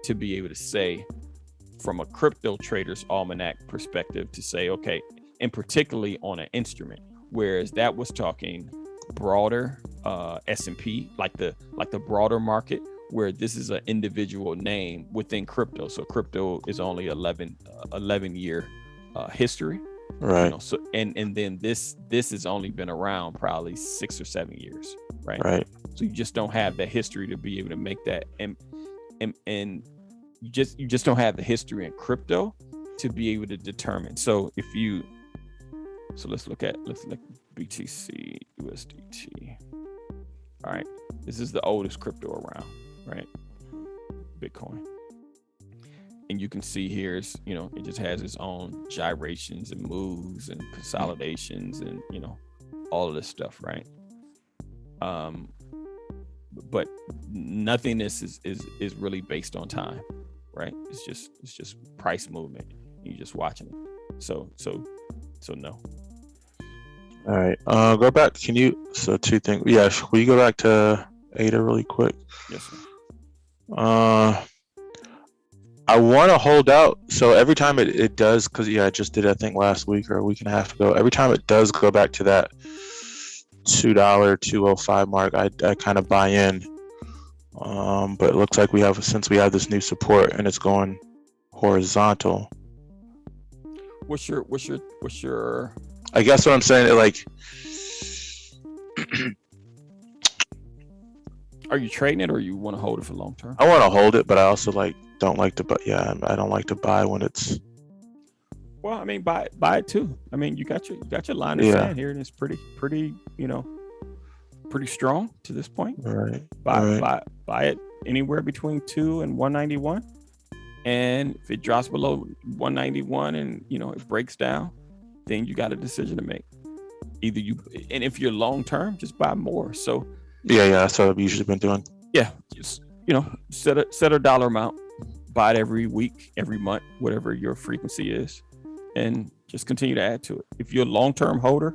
to be able to say from a crypto Trader's Almanac perspective to say, okay, and particularly on an instrument. Whereas that was talking broader S&P, like the broader market, where this is an individual name within crypto. So crypto is only 11 year history, right? So and then this has only been around probably 6 or 7 years, right? Right. So you just don't have that history to be able to make that, and you just don't have the history in crypto to be able to determine. So let's look at BTC USDT. All right, this is the oldest crypto around, right? Bitcoin. And you can see here is, it just has its own gyrations and moves and consolidations and, all of this stuff, right? But nothingness is really based on time, right? It's just price movement. You're just watching it. So no. All right. Go back. So two things. Yeah. Will you go back to ADA really quick? Yes, sir. I want to hold out. So every time it does, because I just did it, I think last week or a week and a half ago. Every time it does go back to that $2 205 mark, I kind of buy in. But it looks like since we have this new support and it's going horizontal. What's your I guess what I'm saying, like, Are you trading it or you want to hold it for long term? I want to hold it, but I also don't like to. But yeah, I don't like to buy when it's. Well, I mean, buy it too. I mean, you got your line of sand here, and it's pretty, pretty strong to this point. Right. Buy it anywhere between 2 and 191, and if it drops below 191 and it breaks down, then you got a decision to make. Either and if you're long term, just buy more. So yeah, that's what I've usually been doing. Yeah, just set a dollar amount, buy it every week, every month, whatever your frequency is, and just continue to add to it. If you're a long-term holder,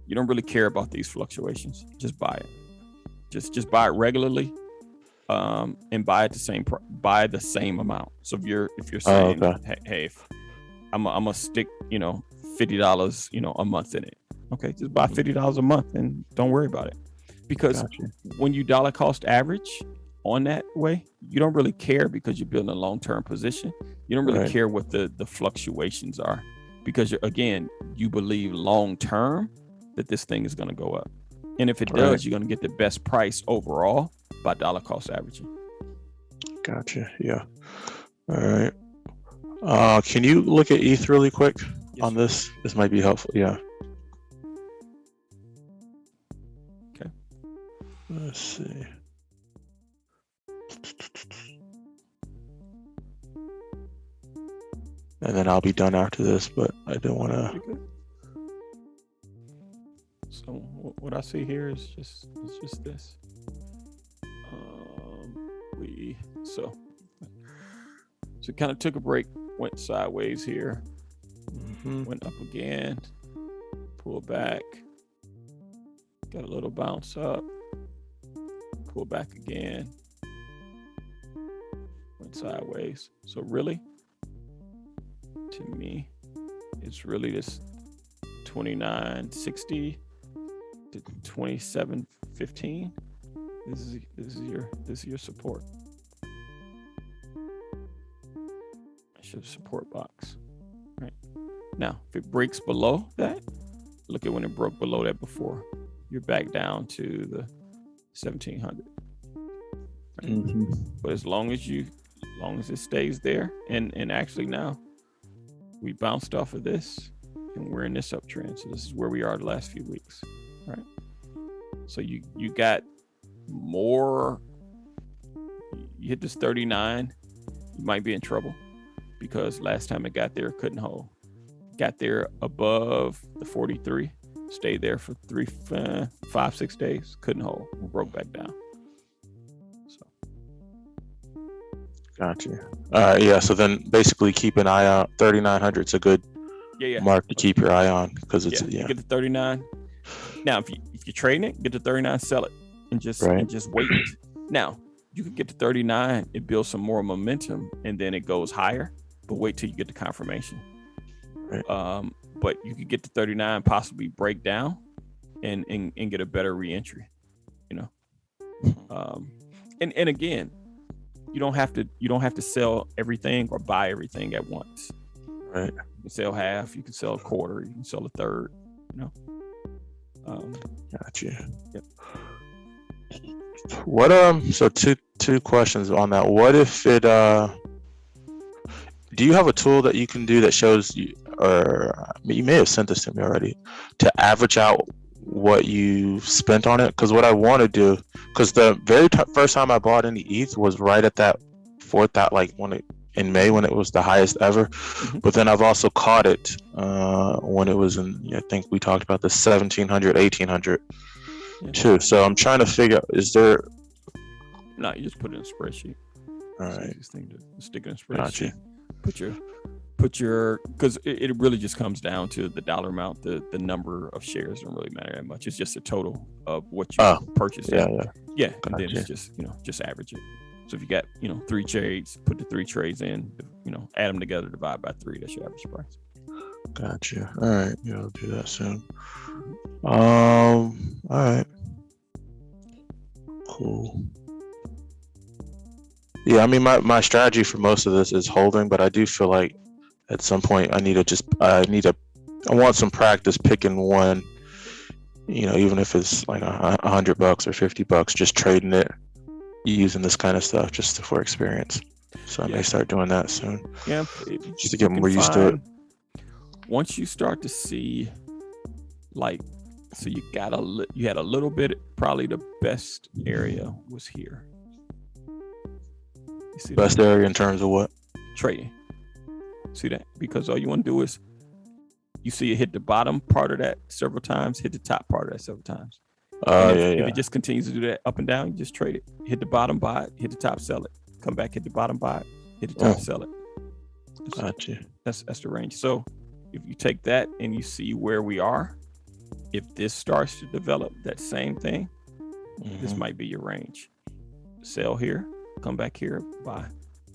you don't really care about these fluctuations. Just buy it. Just buy it regularly, and buy the same amount. So if you're saying, hey, if I'm gonna stick $50 a month in it, okay, just buy $50 a month and don't worry about it, because when you dollar cost average on that way, you don't really care because you're building a long-term position. You don't really care what the fluctuations are, because you believe long-term that this thing is going to go up. And if it does, you're going to get the best price overall by dollar cost averaging. Gotcha. Yeah. All right. Can you look at ETH really quick on this? This might be helpful. Yeah. Okay. Let's see. And then I'll be done after this, but I don't want to. So what I see here is just this. So kind of took a break, went sideways here, went up again, pulled back, got a little bounce up, pull back again, went sideways. So really, to me, it's really this 29.60 to 27.15. This is your support. That's your support box. Right now, if it breaks below that, look at when it broke below that before. You're back down to the 1700. But as long as it stays there, and actually now we bounced off of this and we're in this uptrend. So this is where we are the last few weeks, right? So you got more. You hit this 39, you might be in trouble, because last time it got there, it couldn't hold. Got there above the 43, stayed there for 5, 6 days, couldn't hold, broke back down. Gotcha. Yeah. So then, basically, keep an eye out. 3,900 is a good mark to keep your eye on, because it's You get to 39. Now, if you're trading it, get to 39, sell it, and just wait. Now, you can get to 39, it builds some more momentum, and then it goes higher. But wait till you get the confirmation. Right. But you could get to 39, possibly break down, and get a better reentry. And again, you don't have to sell everything or buy everything at once. Right. You can sell half, you can sell a quarter, you can sell a third. Gotcha. Yep. What so two questions on that. What if it do you have a tool that you can do that shows you, or you may have sent this to me already, to average out what you spent on it? Because what I want to do, because the very first time I bought any ETH was right at that in May, when it was the highest ever. But then I've also caught it when it was in, I think we talked about the 1700, 1800 too. So I'm trying to figure out, is there? No, you just put it in a spreadsheet. All right. Easiest thing to stick it in a spreadsheet. Put your, because it really just comes down to the dollar amount. The number of shares don't really matter that much. It's just the total of what you purchased. Yeah. And then it's just average it. So if you got 3 trades, put the 3 trades in. Add them together, divide by 3. That's your average price. Gotcha. All right. Yeah, I'll do that soon. All right. Cool. Yeah, I mean, my strategy for most of this is holding, but I do feel like at some point I want some practice picking one, even if it's like $100 or $50, just trading it using this kind of stuff just for experience. So I may start doing that soon. Yeah, just to get more used to it. Once you start to see, like, so you had a little bit. Probably the best area was here. You see best area in terms of what? Trading. See that? Because all you want to do is, you see it hit the bottom part of that several times, hit the top part of that several times. If it just continues to do that up and down, you just trade it. Hit the bottom, buy it. Hit the top, sell it. Come back, hit the bottom, buy it. Hit the top, sell it. Gotcha. That's the range. So if you take that and you see where we are, if this starts to develop that same thing, this might be your range. Sell here, come back here, buy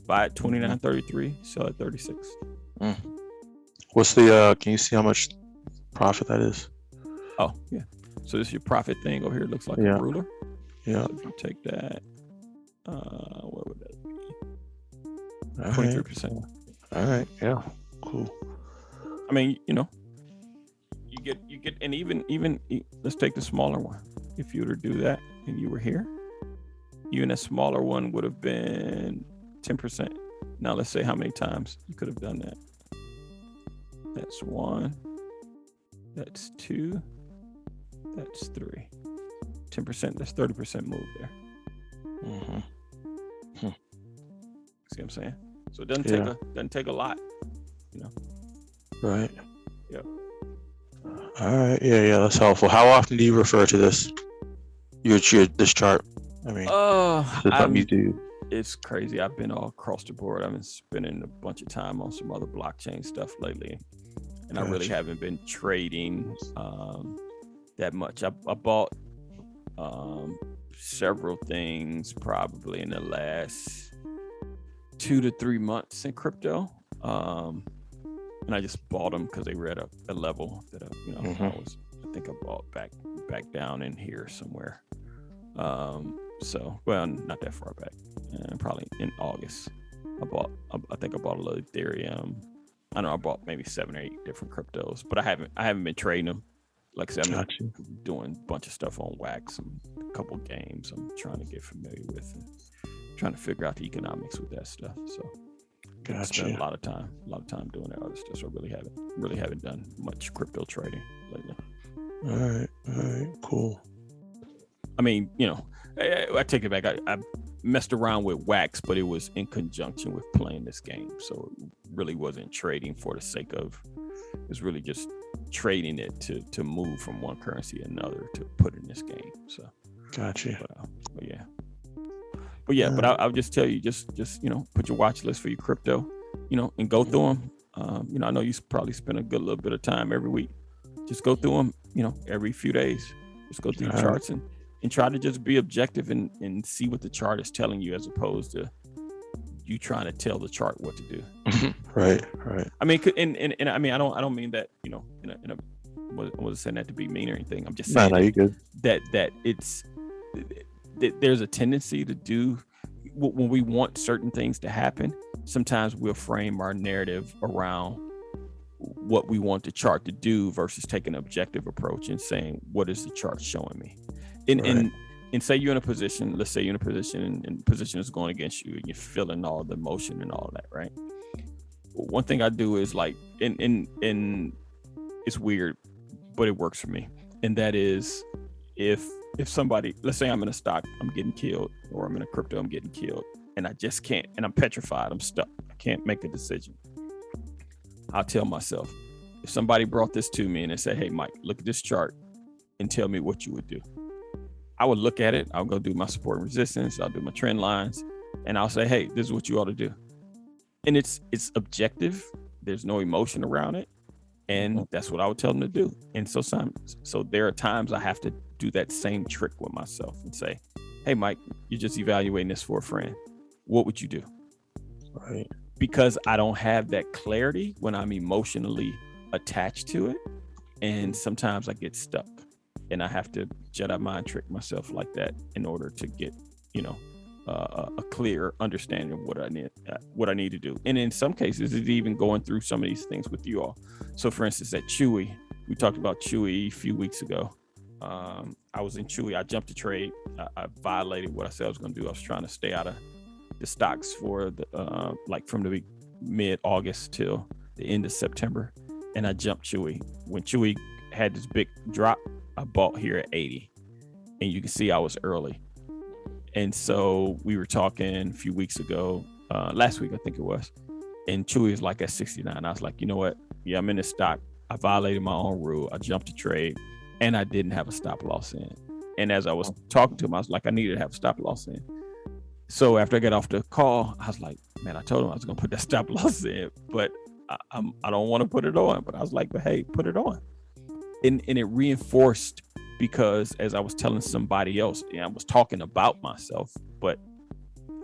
at 29.33, sell at 36. What's the can you see how much profit that is? Oh yeah, so this is your profit thing over here. It looks like a ruler. Yeah. So if you take that, what would that be? 23%. All right. Yeah. Cool. I mean, you get, and even let's take the smaller one. If you were to do that and you were here, even a smaller one would have been 10%. Now let's say how many times you could have done that. That's 1. That's 2. That's 3. 10%. That's 30% move there. See what I'm saying? So it doesn't take a lot, Right. Yep. All right. Yeah. That's helpful. How often do you refer to this? This chart. I mean, something you do. It's crazy. I've been all across the board. I've been spending a bunch of time on some other blockchain stuff lately, and I really haven't been trading that much. I bought several things probably in the last 2 to 3 months in crypto, and I just bought them because they were at a level that I think I bought back down in here somewhere. So, well, not that far back, probably in August. I think I bought a little Ethereum. I don't know, I bought maybe 7 or 8 different cryptos, but I haven't been trading them. Like I said, I'm doing a bunch of stuff on Wax and a couple games I'm trying to get familiar with, and trying to figure out the economics with that stuff. So I spent a lot of time doing that other stuff. So I really haven't done much crypto trading lately. All right, cool. I mean, I take it back. I messed around with Wax, but it was in conjunction with playing this game. So it really wasn't trading for the sake of, it's really just trading it to move from one currency to another to put in this game. So gotcha. But I'll just tell you, just put your watch list for your crypto, and go through them. I know you probably spend a good little bit of time every week. Just go through them, every few days. Just go through the charts and try to just be objective and see what the chart is telling you, as opposed to you trying to tell the chart what to do. Right. I mean, and I mean, I don't mean that, I wasn't saying that to be mean or anything. I'm just saying you good. that it's that there's a tendency to do, when we want certain things to happen, sometimes we'll frame our narrative around what we want the chart to do versus taking an objective approach and saying, what is the chart showing me? And say you're in a position, let's say you're in a position and the position is going against you and you're feeling all the emotion and all that, right? One thing I do is, like, in it's weird, but it works for me. And that is, if somebody, let's say I'm in a stock, I'm getting killed, or I'm in a crypto, I'm getting killed, and I just can't, and I'm petrified, I'm stuck, I can't make a decision. I'll tell myself, if somebody brought this to me and they said, hey, Mike, look at this chart and tell me what you would do, I would look at it. I'll go do my support and resistance. I'll do my trend lines, and I'll say, hey, this is what you ought to do. And it's objective. There's no emotion around it. And that's what I would tell them to do. And so there are times I have to do that same trick with myself and say, hey, Mike, you're just evaluating this for a friend. What would you do? Right. Because I don't have that clarity when I'm emotionally attached to it. And sometimes I get stuck. And I have to Jedi mind trick myself like that in order to get, a clear understanding of what I need to do. And in some cases, it's even going through some of these things with you all. So, for instance, at Chewy, we talked about Chewy a few weeks ago, I was in Chewy. I jumped the trade. I violated what I said I was going to do. I was trying to stay out of the stocks for the like from the mid-August till the end of September, and I jumped Chewy. When Chewy had this big drop, I bought here at 80, and you can see I was early. And so we were talking a few weeks ago, last week I think it was, and Chewy was like at 69. I was like, you know what? Yeah, I'm in this stock. I violated my own rule. I jumped the trade, and I didn't have a stop loss in. And as I was talking to him, I was like, I needed to have a stop loss in. So after I got off the call, I was like, man, I told him I was gonna put that stop loss in, but I don't want to put it on. But I was like, but hey, put it on. And it reinforced, because as I was telling somebody else, I was talking about myself, but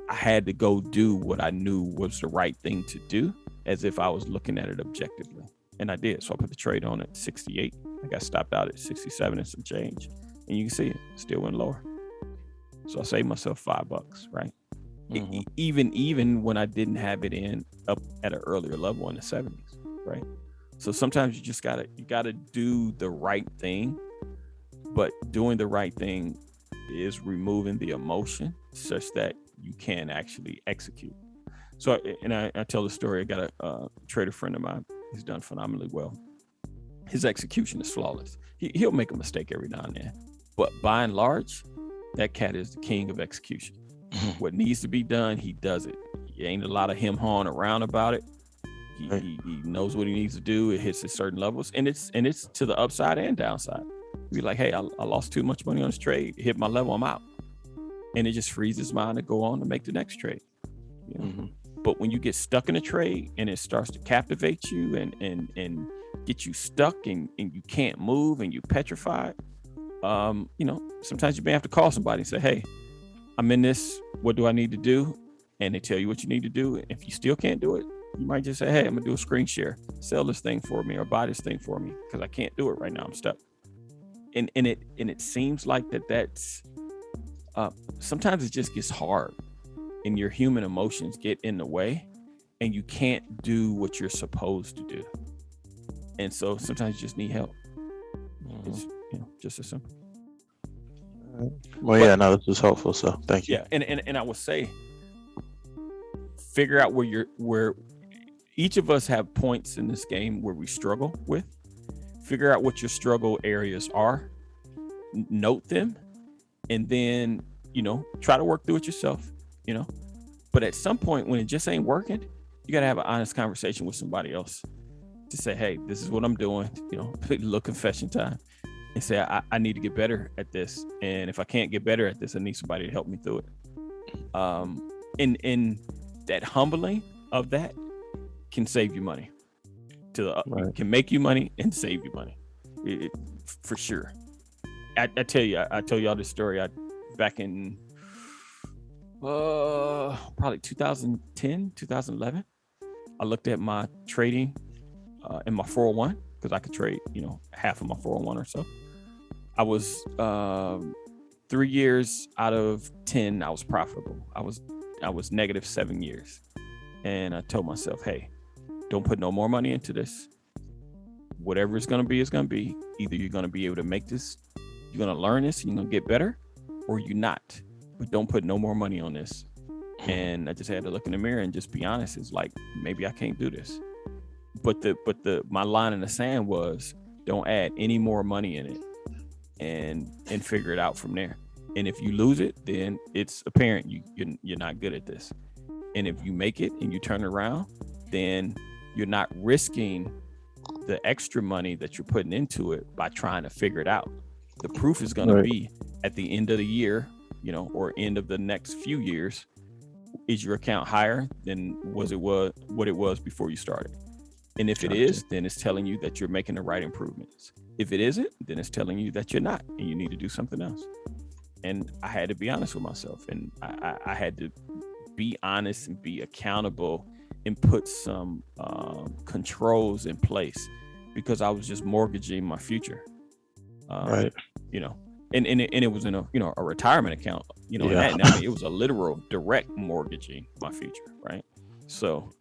I had to go do what I knew was the right thing to do, as if I was looking at it objectively. And I did. So I put the trade on at 68. I got stopped out at 67 and some change. And you can see it still went lower. So I saved myself $5, right? Mm-hmm. Even when I didn't have it in up at an earlier level in the 70s, right? So sometimes you just gotta do the right thing, but doing the right thing is removing the emotion such that you can actually execute. So, I tell the story. I got a trader friend of mine. He's done phenomenally well. His execution is flawless. He'll make a mistake every now and then, but by and large, that cat is the king of execution. What needs to be done, he does it. There ain't a lot of him hawing around about it. He knows what he needs to do. It hits at certain levels, and it's to the upside and downside. Be like, hey, I lost too much money on this trade. It hit my level, I'm out. And it just frees his mind to go on to make the next trade. You know? Mm-hmm. But when you get stuck in a trade and it starts to captivate you and get you stuck and you can't move and you petrified, sometimes you may have to call somebody and say, hey, I'm in this. What do I need to do? And they tell you what you need to do. And if you still can't do it, you might just say, hey, I'm gonna do a screen share, sell this thing for me or buy this thing for me because I can't do it right now. I'm stuck. And it seems like that's sometimes it just gets hard and your human emotions get in the way and you can't do what you're supposed to do. And so sometimes you just need help. Mm-hmm. It's just as simple. Well, no, this is helpful. So thank you. Yeah, and I would say, figure out where each of us have points in this game where we struggle with. Figure out what your struggle areas are, note them, and then try to work through it yourself. But at some point when it just ain't working, you got to have an honest conversation with somebody else to say, hey, this is what I'm doing. Little confession time. And say, I need to get better at this. And if I can't get better at this, I need somebody to help me through it. And that humbling of that can save you money. Right. Can make you money and save you money. For sure. I tell y'all this story. Back in probably 2010, 2011, I looked at my trading in my 401 because I could trade, half of my 401 or so. I was 3 years out of 10, I was profitable. I was negative 7 years. And I told myself, hey, don't put no more money into this. Whatever it's going to be, it's going to be. Either you're going to be able to make this, you're going to learn this, you're going to get better, or you're not. But don't put no more money on this. And I just had to look in the mirror and just be honest. It's like, maybe I can't do this. But my line in the sand was, don't add any more money in it and figure it out from there. And if you lose it, then it's apparent you're not good at this. And if you make it and you turn around, then you're not risking the extra money that you're putting into it by trying to figure it out. The proof is going to be at the end of the year, or end of the next few years. Is your account higher than what it was before you started? And if it is, then it's telling you that you're making the right improvements. If it isn't, then it's telling you that you're not, and you need to do something else. And I had to be honest with myself, and I had to be honest and be accountable and put some controls in place, because I was just mortgaging my future. And it was in a retirement account, and it was a literal direct mortgaging my future, right? So,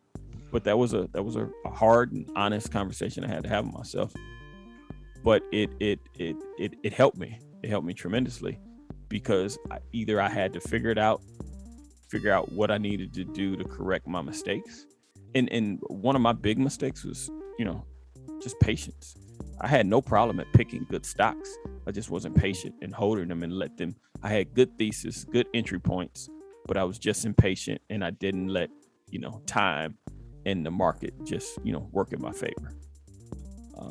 but that was a hard and honest conversation I had to have with myself. but it helped me. It helped me tremendously because I had to figure out what I needed to do to correct my mistakes. And one of my big mistakes was, just patience. I had no problem at picking good stocks. I just wasn't patient and holding them and let them. I had good thesis, good entry points, but I was just impatient and I didn't let, time and the market just, work in my favor.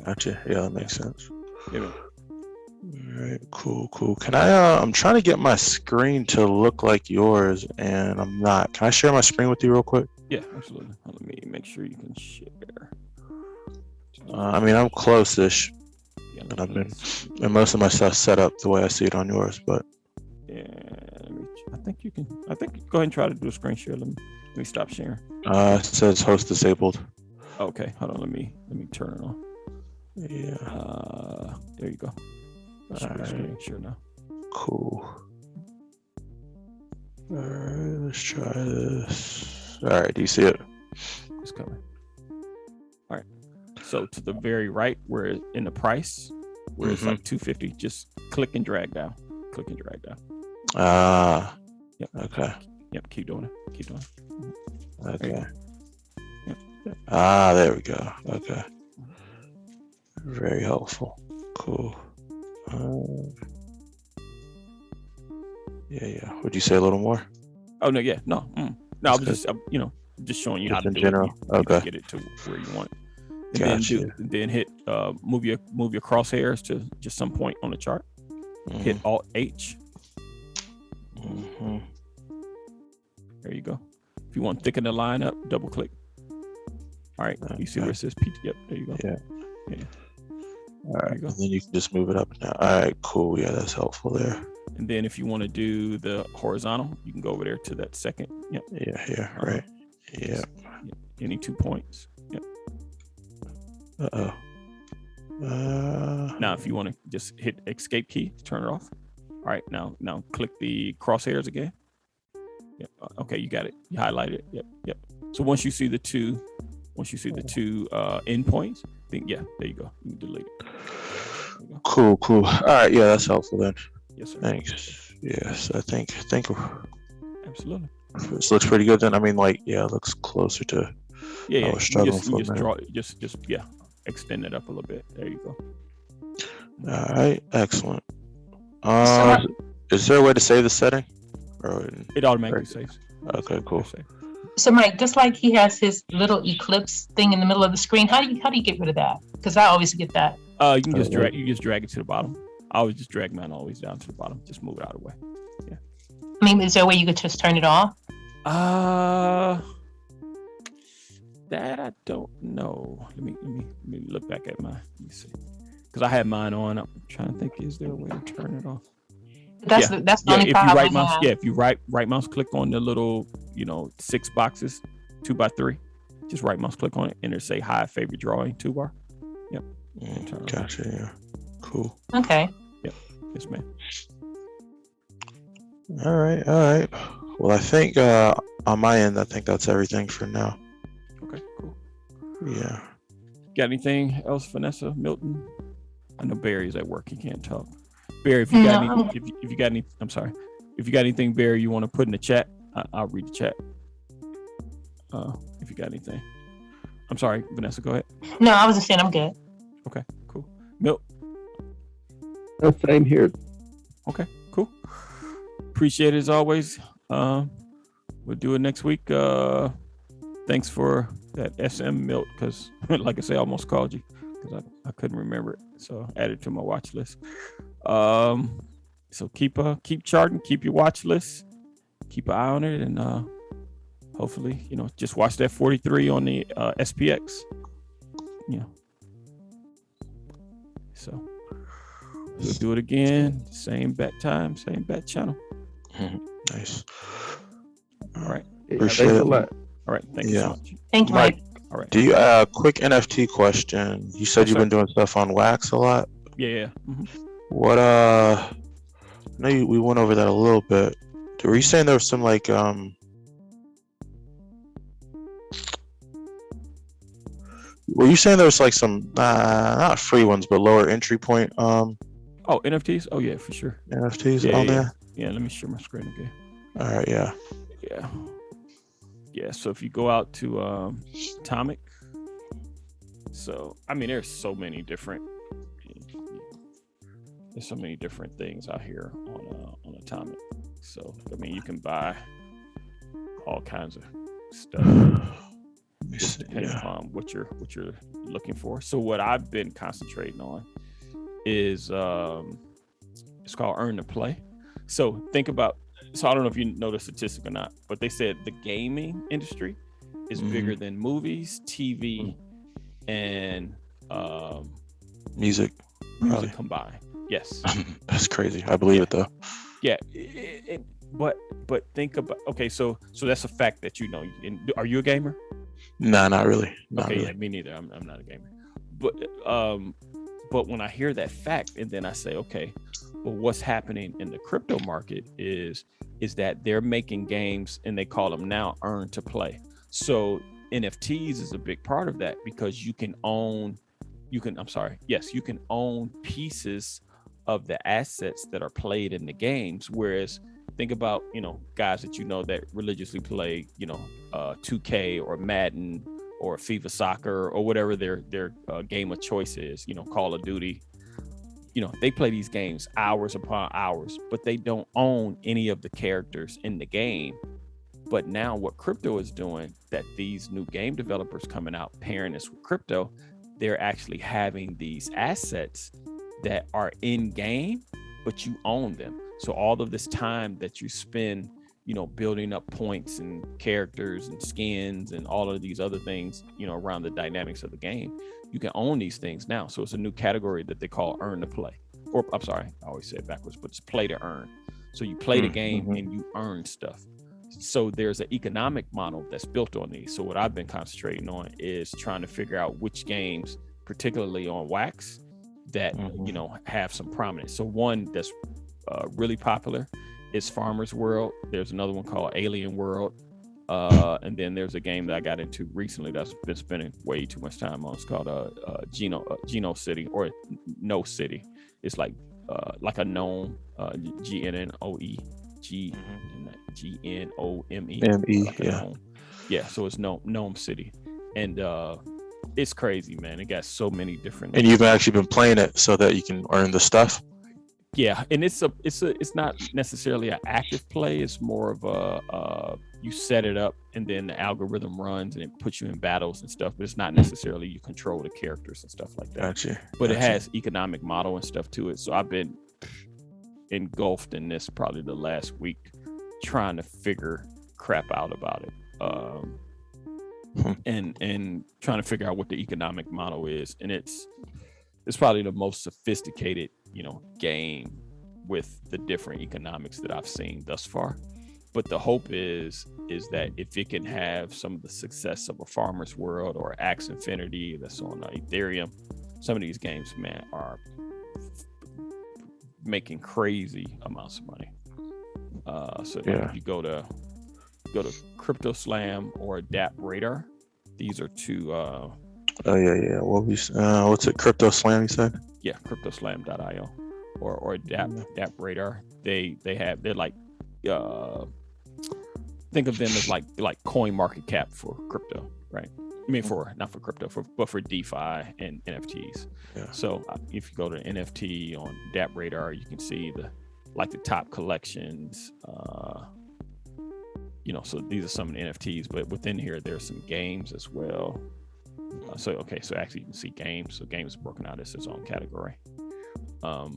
Gotcha. Yeah, that makes sense. Yeah. All right, cool. Can I'm trying to get my screen to look like yours and I'm not. Can I share my screen with you real quick? Yeah, absolutely. Let me make sure you can share. I'm close-ish, Yeah, and most of my stuff set up the way I see it on yours, but yeah, I think you can. Go ahead and try to do a screen share. Let me stop sharing. it says host disabled. Okay, hold on. Let me turn it on. Yeah. There you go. Screen share now. Cool. All right, let's try this. All right, do you see it? It's coming. All right. So to the very right, where in the price, where it's like 250, just click and drag down. Click and drag down. Yep. Okay. Yep. Keep doing it. Okay. Yep. There we go. Okay. Very helpful. Cool. Yeah. Would you say a little more? Oh no, yeah, no. No, I was just, just showing you Just how to in do general. it. You Okay. get it to where you want it. And Gotcha. then hit move your crosshairs to just some point on the chart. Hit Alt H. There you go. If you want to thicken the line up, double click. All right. You see where it says PT? Yep. There you go. Yeah. All right. you go. And then you can just move it up and down. All right. Cool. Yeah, that's helpful there. And then if you want to do the horizontal, you can go over there to that second. Yep. Yeah. Here. Right. Yeah. Any 2 points. Yep. Uh-oh. Now, if you want to just hit escape key, turn it off. All right. Now click the crosshairs again. Yep. Okay. You got it. You highlighted it. Yep. So once you see the two endpoints, then there you go. You can delete it. Cool. All right. Yeah, that's helpful then. Yes, sir. Thanks. Yes, I think Absolutely. this looks pretty good then. It looks closer to Yeah. I was struggling for a just minute. draw just extend it up a little bit. There you go. All right, excellent. So Is there a way to save the setting? Or It automatically saves. okay, cool. So Mike, just like he has his little eclipse thing in the middle of the screen, how do you get rid of that? Because I always get that. You can just drag it to the bottom. I always just drag mine always down to the bottom. Just move it out of the way. Is there a way you could just turn it off? That I don't know. Let me look back at mine. Let me see. Because I had mine on. I'm trying to think. Is there a way to turn it off? That's the only if you problem. right mouse, if you right mouse click on the little 6 boxes, 2x3, just right mouse click on it and it'll say hide favorite drawing toolbar. Yep. Gotcha. Yeah. Cool. Okay. Yep. Yes, ma'am. All right. Well, I think on my end, I think that's everything for now. Okay. Cool. Yeah. Got anything else, Vanessa, Milton? I know Barry's at work. He can't talk. Barry, if you got any, I'm sorry. If you got anything, Barry, you want to put in the chat, I'll read the chat. If you got anything. I'm sorry, Vanessa, go ahead. No, I was just saying I'm good. Okay, cool. Milt. Same here. Okay, cool. Appreciate it as always. We'll do it next week. Thanks for that SM Milt, because like I say, I almost called you because I couldn't remember it. So add it to my watch list. So keep charting, keep your watch list, keep an eye on it, and hopefully, just watch that 43 on the SPX. So we'll do it again. Same bat time, same bat channel. Nice. All right. Appreciate it. A lot. All right. Thank you so much. Thank you, Mike. All right. Do you quick NFT question? You said Yes, you've sir. been doing stuff on Wax a lot. Yeah. Mm-hmm. What I know we went over that a little bit. Were you saying there was some Were you saying there's like some not free ones, but lower entry point Oh, NFTs? Oh yeah, for sure. NFTs Yeah, on yeah. there? Yeah, let me share my screen again. All right, yeah. Yeah. Yeah, so if you go out to Atomic, so I mean there's so many different things out here on Atomic. So I mean you can buy all kinds of stuff just depending on what you're looking for. So what I've been concentrating on is it's called Earn to Play. So think about, so I don't know if you know the statistic or not, but they said the gaming industry is bigger than movies, TV, and music combined. Yes. That's crazy. I believe it though. Yeah. But think about, okay, so that's a fact that you know. Are you a gamer? Nah, not really. Yeah, me neither. I'm not a gamer. But when I hear that fact, and then I say, okay, well, what's happening in the crypto market is that they're making games, and they call them now Earn to Play. So NFTs is a big part of that because you can own pieces of the assets that are played in the games. Whereas think about, guys that that religiously play, 2K or Madden or FIFA Soccer or whatever their game of choice is, Call of Duty. They play these games hours upon hours, but they don't own any of the characters in the game. But now what crypto is doing, that these new game developers coming out pairing this with crypto, they're actually having these assets that are in game, but you own them. So all of this time that you spend, building up points and characters and skins and all of these other things, around the dynamics of the game, you can own these things now. So it's a new category that they call Earn to Play. Or I'm sorry, I always say it backwards, but it's play to earn. So you play the game and you earn stuff. So there's an economic model that's built on these. So what I've been concentrating on is trying to figure out which games, particularly on Wax, that have some prominence. So one that's really popular is Farmer's World. There's another one called Alien World, and then there's a game that I got into recently that's been spending way too much time on. It's called Geno City or No City. It's like a gnome, GNNOE, GNOME. Yeah. So it's Gnome City, and it's crazy, man. It got so many different. And you've actually been playing it so that you can earn the stuff. Yeah, and it's not necessarily an active play. It's more of a you set it up and then the algorithm runs and it puts you in battles and stuff. But it's not necessarily you control the characters and stuff like that. Gotcha. But it has economic model and stuff to it. So I've been engulfed in this probably the last week, trying to figure crap out about it, and trying to figure out what the economic model is. And it's probably the most sophisticated game with the different economics that I've seen thus far. But the hope is that if it can have some of the success of a Farmer's World or Axie Infinity that's on Ethereum, some of these games, man, are making crazy amounts of money. If you go to Crypto Slam or DApp Radar, these are two. What's it? Crypto Slam, you said? Yeah, cryptoslam.io or DApp Radar. They're like think of them as like coin market cap for crypto, right? I mean, not for crypto, but for DeFi and NFTs. Yeah. So if you go to NFT on DApp Radar, you can see the top collections. So these are some of the NFTs, but within here there's some games as well. So actually you can see games. So games are broken out as its own category. So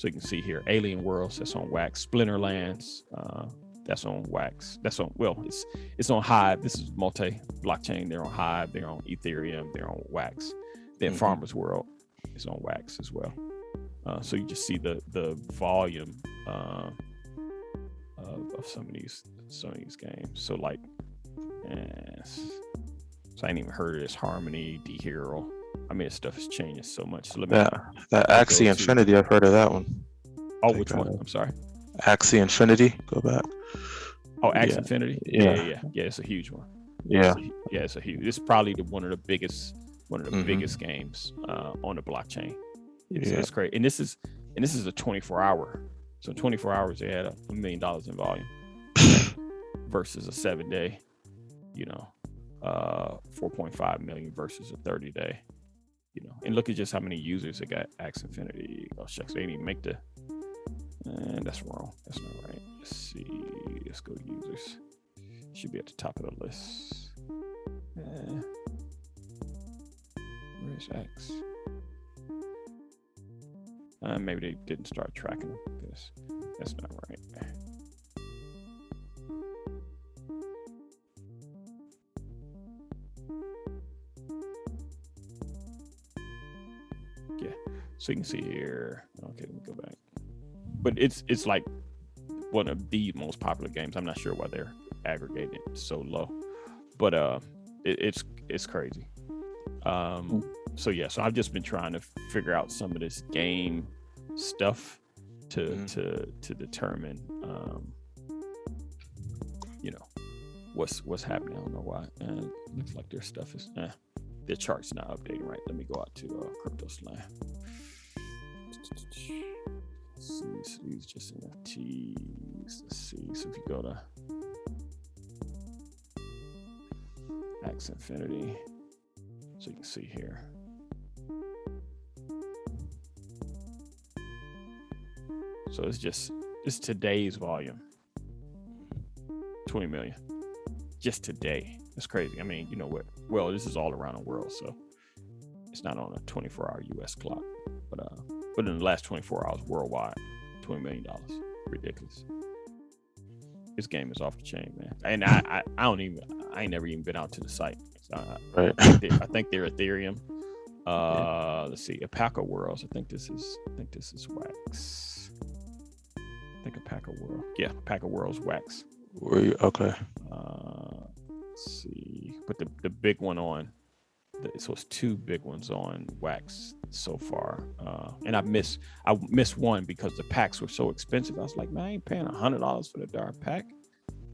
you can see here Alien Worlds, that's on Wax. Splinterlands, that's on Wax. It's on Hive. This is multi-blockchain. They're on Hive, they're on Ethereum, they're on Wax. Then Farmer's World is on Wax as well. So you just see the volume of some of these games. So so I ain't even heard of this Harmony, D-Hero. I mean, this stuff is changing so much. So that Axie Infinity, I've heard of that one. Oh, which one? I'm sorry. Axie Infinity. Go back. Oh, Axie Infinity. Yeah. It's a huge one. Yeah. It's a huge. It's probably one of the biggest one of the biggest games on the blockchain. It's great, and this is a 24-hour. So 24 hours they had $1 million in volume versus a 7-day, 4.5 million versus a 30-day, and look at just how many users it got. Axie Infinity. Oh shucks, they didn't even make and that's wrong. That's not right. Let's see. Let's go to users. Should be at the top of the list. Where's X? Maybe they didn't start tracking this. That's not right. Yeah, so you can see here. Okay, let me go back. But it's like one of the most popular games. I'm not sure why they're aggregating it so low, but it's crazy. So I've just been trying to figure out some of this game stuff to determine what's happening. I don't know why. Looks like their stuff is their chart's not updating right. Let me go out to Crypto Slam. See, these just NFTs. Let's see. So if you go to Axie Infinity, so you can see here. So it's today's volume. 20 million. Just today. That's crazy. I mean, you know what? Well, this is all around the world, so it's not on a 24-hour US clock. But in the last 24 hours worldwide, $20 million. Ridiculous. This game is off the chain, man. And I ain't never even been out to the site. Right. I think they're Ethereum. Let's see, Apaca Worlds. I think this is Wax. I think Apaca World. Yeah, Apaca Worlds Wax. Were you okay? Let's see, but the big one on. So it's two big ones on Wax so far, and I missed one because the packs were so expensive. I was like, man, I ain't paying $100 for the dark pack,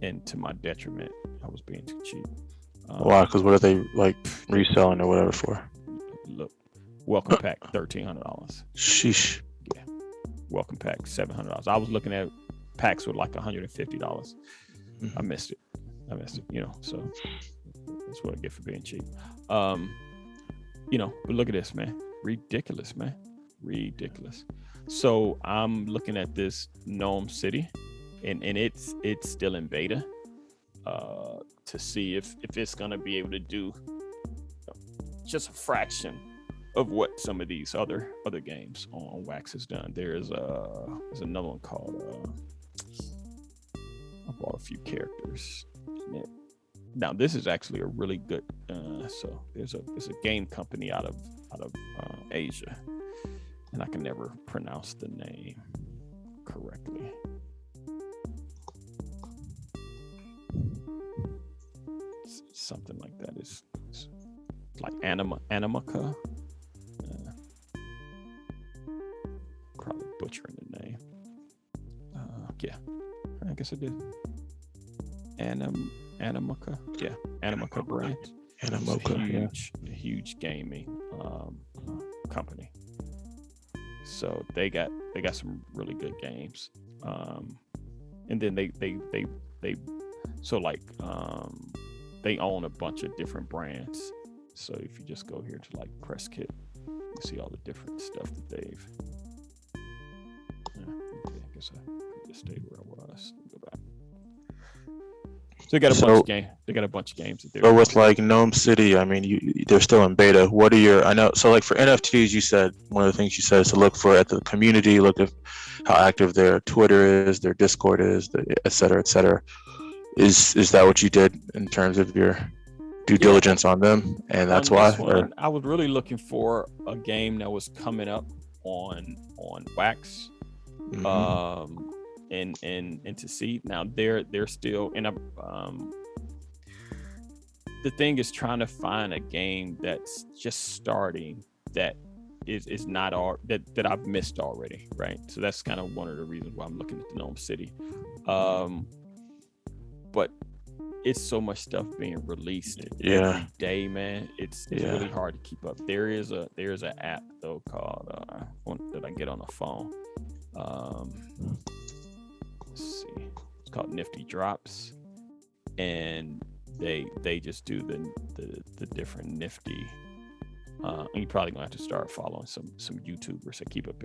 and to my detriment, I was being too cheap. Why? Because what are they like reselling or whatever for? Look, welcome pack $1,300. Sheesh. Yeah, welcome pack $700. I was looking at packs with like $150. I missed it. So that's what I get for being cheap. But look at this, man. Ridiculous, man. Ridiculous. So I'm looking at this Gnome City, and it's still in beta to see if it's gonna be able to do just a fraction of what some of these other games on Wax has done. There's another one called I bought a few characters. Now this is actually a really good. So there's a game company out of Asia, and I can never pronounce the name correctly. Something like that. It's like Animica. Probably butchering the name. Yeah, I guess I did. Animica. Yeah, Animica brand. Animoca, huge gaming company. So they got some really good games. And then they own a bunch of different brands. So if you just go here to like Press Kit, you see all the different stuff that they've. Okay, I guess I could just stay where I was. Go back. So they got a bunch of games. They got a bunch of games that they're. But with like Gnome City, I mean, they're still in beta. What are your? I know. So like for NFTs, you said one of the things you said is to look for at the community, look at how active their Twitter is, their Discord is, et cetera, et cetera. Is that what you did in terms of your due diligence on them, and that's why? I was really looking for a game that was coming up on Wax, and to see now they're still in a. The thing is trying to find a game that's just starting that is not all that I've missed already, right? So that's kind of one of the reasons why I'm looking at the Gnome City. But it's so much stuff being released Yeah. every day, man. It's really hard to keep up. There's an app though called that I get on the phone. Let's see, it's called Nifty Drops, and they just do the different nifty. And you're probably gonna have to start following some YouTubers to keep up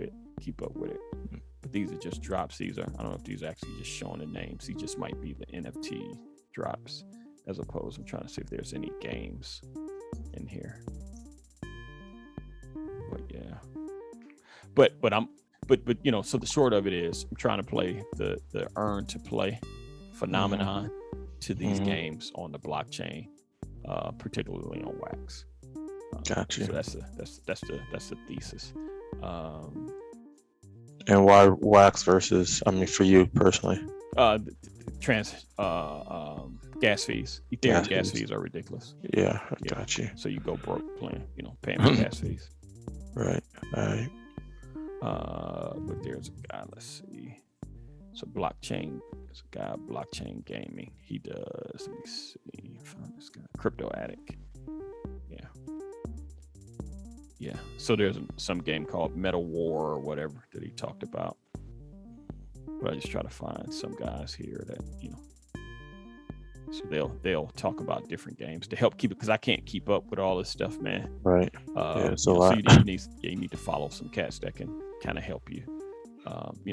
with it. But these are just drops. I don't know if these are actually just showing the names. These just might be the NFT drops, as opposed. I'm trying to see if there's any games in here. But yeah. But you know, so the short of it is, I'm trying to play the earn to play phenomenon to these games on the blockchain, particularly on Wax. Gotcha. So that's the thesis. And why Wax versus? I mean, for you personally. Gas fees. Ethereum gas fees are ridiculous. Yeah, got you. So you go broke paying for gas fees. Right. But there's a guy. Let's see. So blockchain. There's a guy, blockchain gaming. He does. Let me see. Find this guy. Crypto Addict. Yeah. So there's some game called Meta War or whatever that he talked about. But I just try to find some guys here that, so they'll talk about different games to help keep it, because I can't keep up with all this stuff, man. Right. It's a lot. So you need to follow some cats that can kind of help you,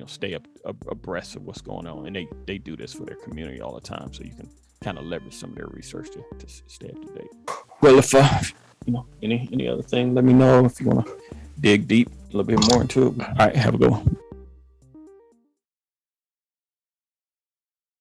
stay abreast of what's going on. And they do this for their community all the time, so you can kind of leverage some of their research to stay up to date. Well, if any other thing, let me know if you want to dig deep a little bit more into it. All right, have a good one.